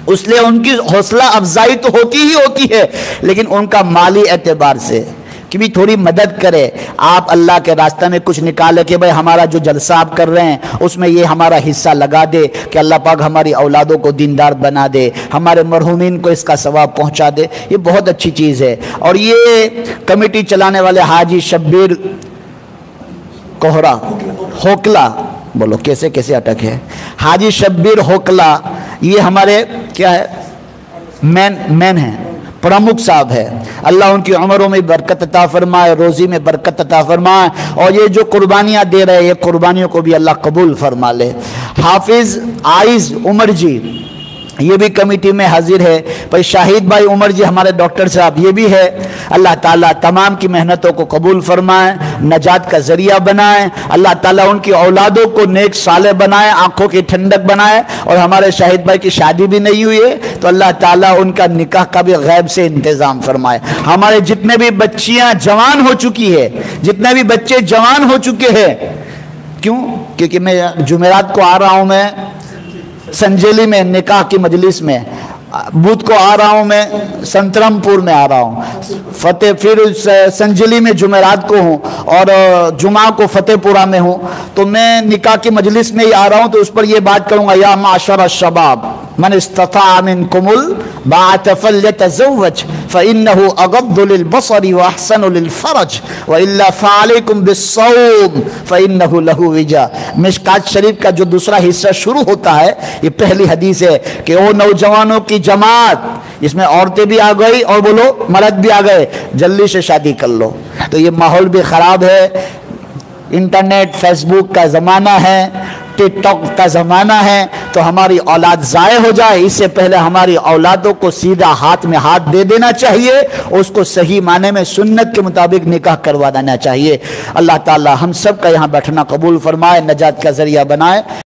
اس لیے ان کی حوصلہ افزائی تو ہوتی ہی ہوتی ہے، لیکن ان کا مالی اعتبار سے کہ بھی تھوڑی مدد کرے، آپ اللہ کے راستہ میں کچھ نکالے کہ بھائی ہمارا جو جلسہ آپ کر رہے ہیں اس میں یہ ہمارا حصہ لگا دے کہ اللہ پاک ہماری اولادوں کو دیندار بنا دے، ہمارے مرحومین کو اس کا ثواب پہنچا دے، یہ بہت اچھی چیز ہے۔ اور یہ کمیٹی چلانے والے حاجی شبیر کوہرا ہوکلا، بولو کیسے کیسے اٹک ہے، حاجی شبیر ہوکلا، یہ ہمارے کیا ہے مین ہیں، پرمکھ صاحب ہے، اللہ ان کی عمروں میں برکت عطا فرمائے، روزی میں برکت عطا فرمائے، اور یہ جو قربانیاں دے رہے ہیں یہ قربانیوں کو بھی اللہ قبول فرما لے۔ حافظ عائز عمر جی یہ بھی کمیٹی میں حاضر ہے، بھائی شاہد بھائی عمر جی ہمارے ڈاکٹر صاحب یہ بھی ہے، اللہ تعالیٰ تمام کی محنتوں کو قبول فرمائے، نجات کا ذریعہ بنائے، اللہ تعالیٰ ان کی اولادوں کو نیک صالح بنائے، آنکھوں کی ٹھنڈک بنائے، اور ہمارے شاہد بھائی کی شادی بھی نہیں ہوئی ہے تو اللہ تعالیٰ ان کا نکاح کا بھی غیب سے انتظام فرمائے۔ ہمارے جتنے بھی بچیاں جوان ہو چکی ہے، جتنے بھی بچے جوان ہو چکے ہیں، کیوں؟ کیونکہ میں جمعرات کو آ رہا ہوں، میں سنجیلی میں نکاح کی مجلس میں، بدھ کو آ رہا ہوں میں سنترم پور میں آ رہا ہوں، فتح پھر سنجیلی میں جمعرات کو ہوں، اور جمعہ کو فتح پورہ میں ہوں، تو میں نکاح کی مجلس میں ہی آ رہا ہوں، تو اس پر یہ بات کروں گا، یا معاشر الشباب من استطاع منکم الباءۃ فلیتزوج فإنه اغض للبصر واحسن للفرج والا فعلیکم بالصوم فإنه له وجاء۔ مشکات شریف کا جو دوسرا حصہ شروع ہوتا ہے، یہ پہلی حدیث ہے کہ وہ نوجوانوں کی جماعت جس میں عورتیں بھی آ گئی اور بولو مرد بھی آ گئے، جلدی سے شادی کر لو۔ تو یہ ماحول بھی خراب ہے، انٹرنیٹ فیس بک کا زمانہ ہے، ٹک ٹاک کا زمانہ ہے، تو ہماری اولاد ضائع ہو جائے اس سے پہلے ہماری اولادوں کو سیدھا ہاتھ میں ہاتھ دے دینا چاہیے، اس کو صحیح معنی میں سنت کے مطابق نکاح کروا دینا چاہیے۔ اللہ تعالی ہم سب کا یہاں بیٹھنا قبول فرمائے، نجات کا ذریعہ بنائے۔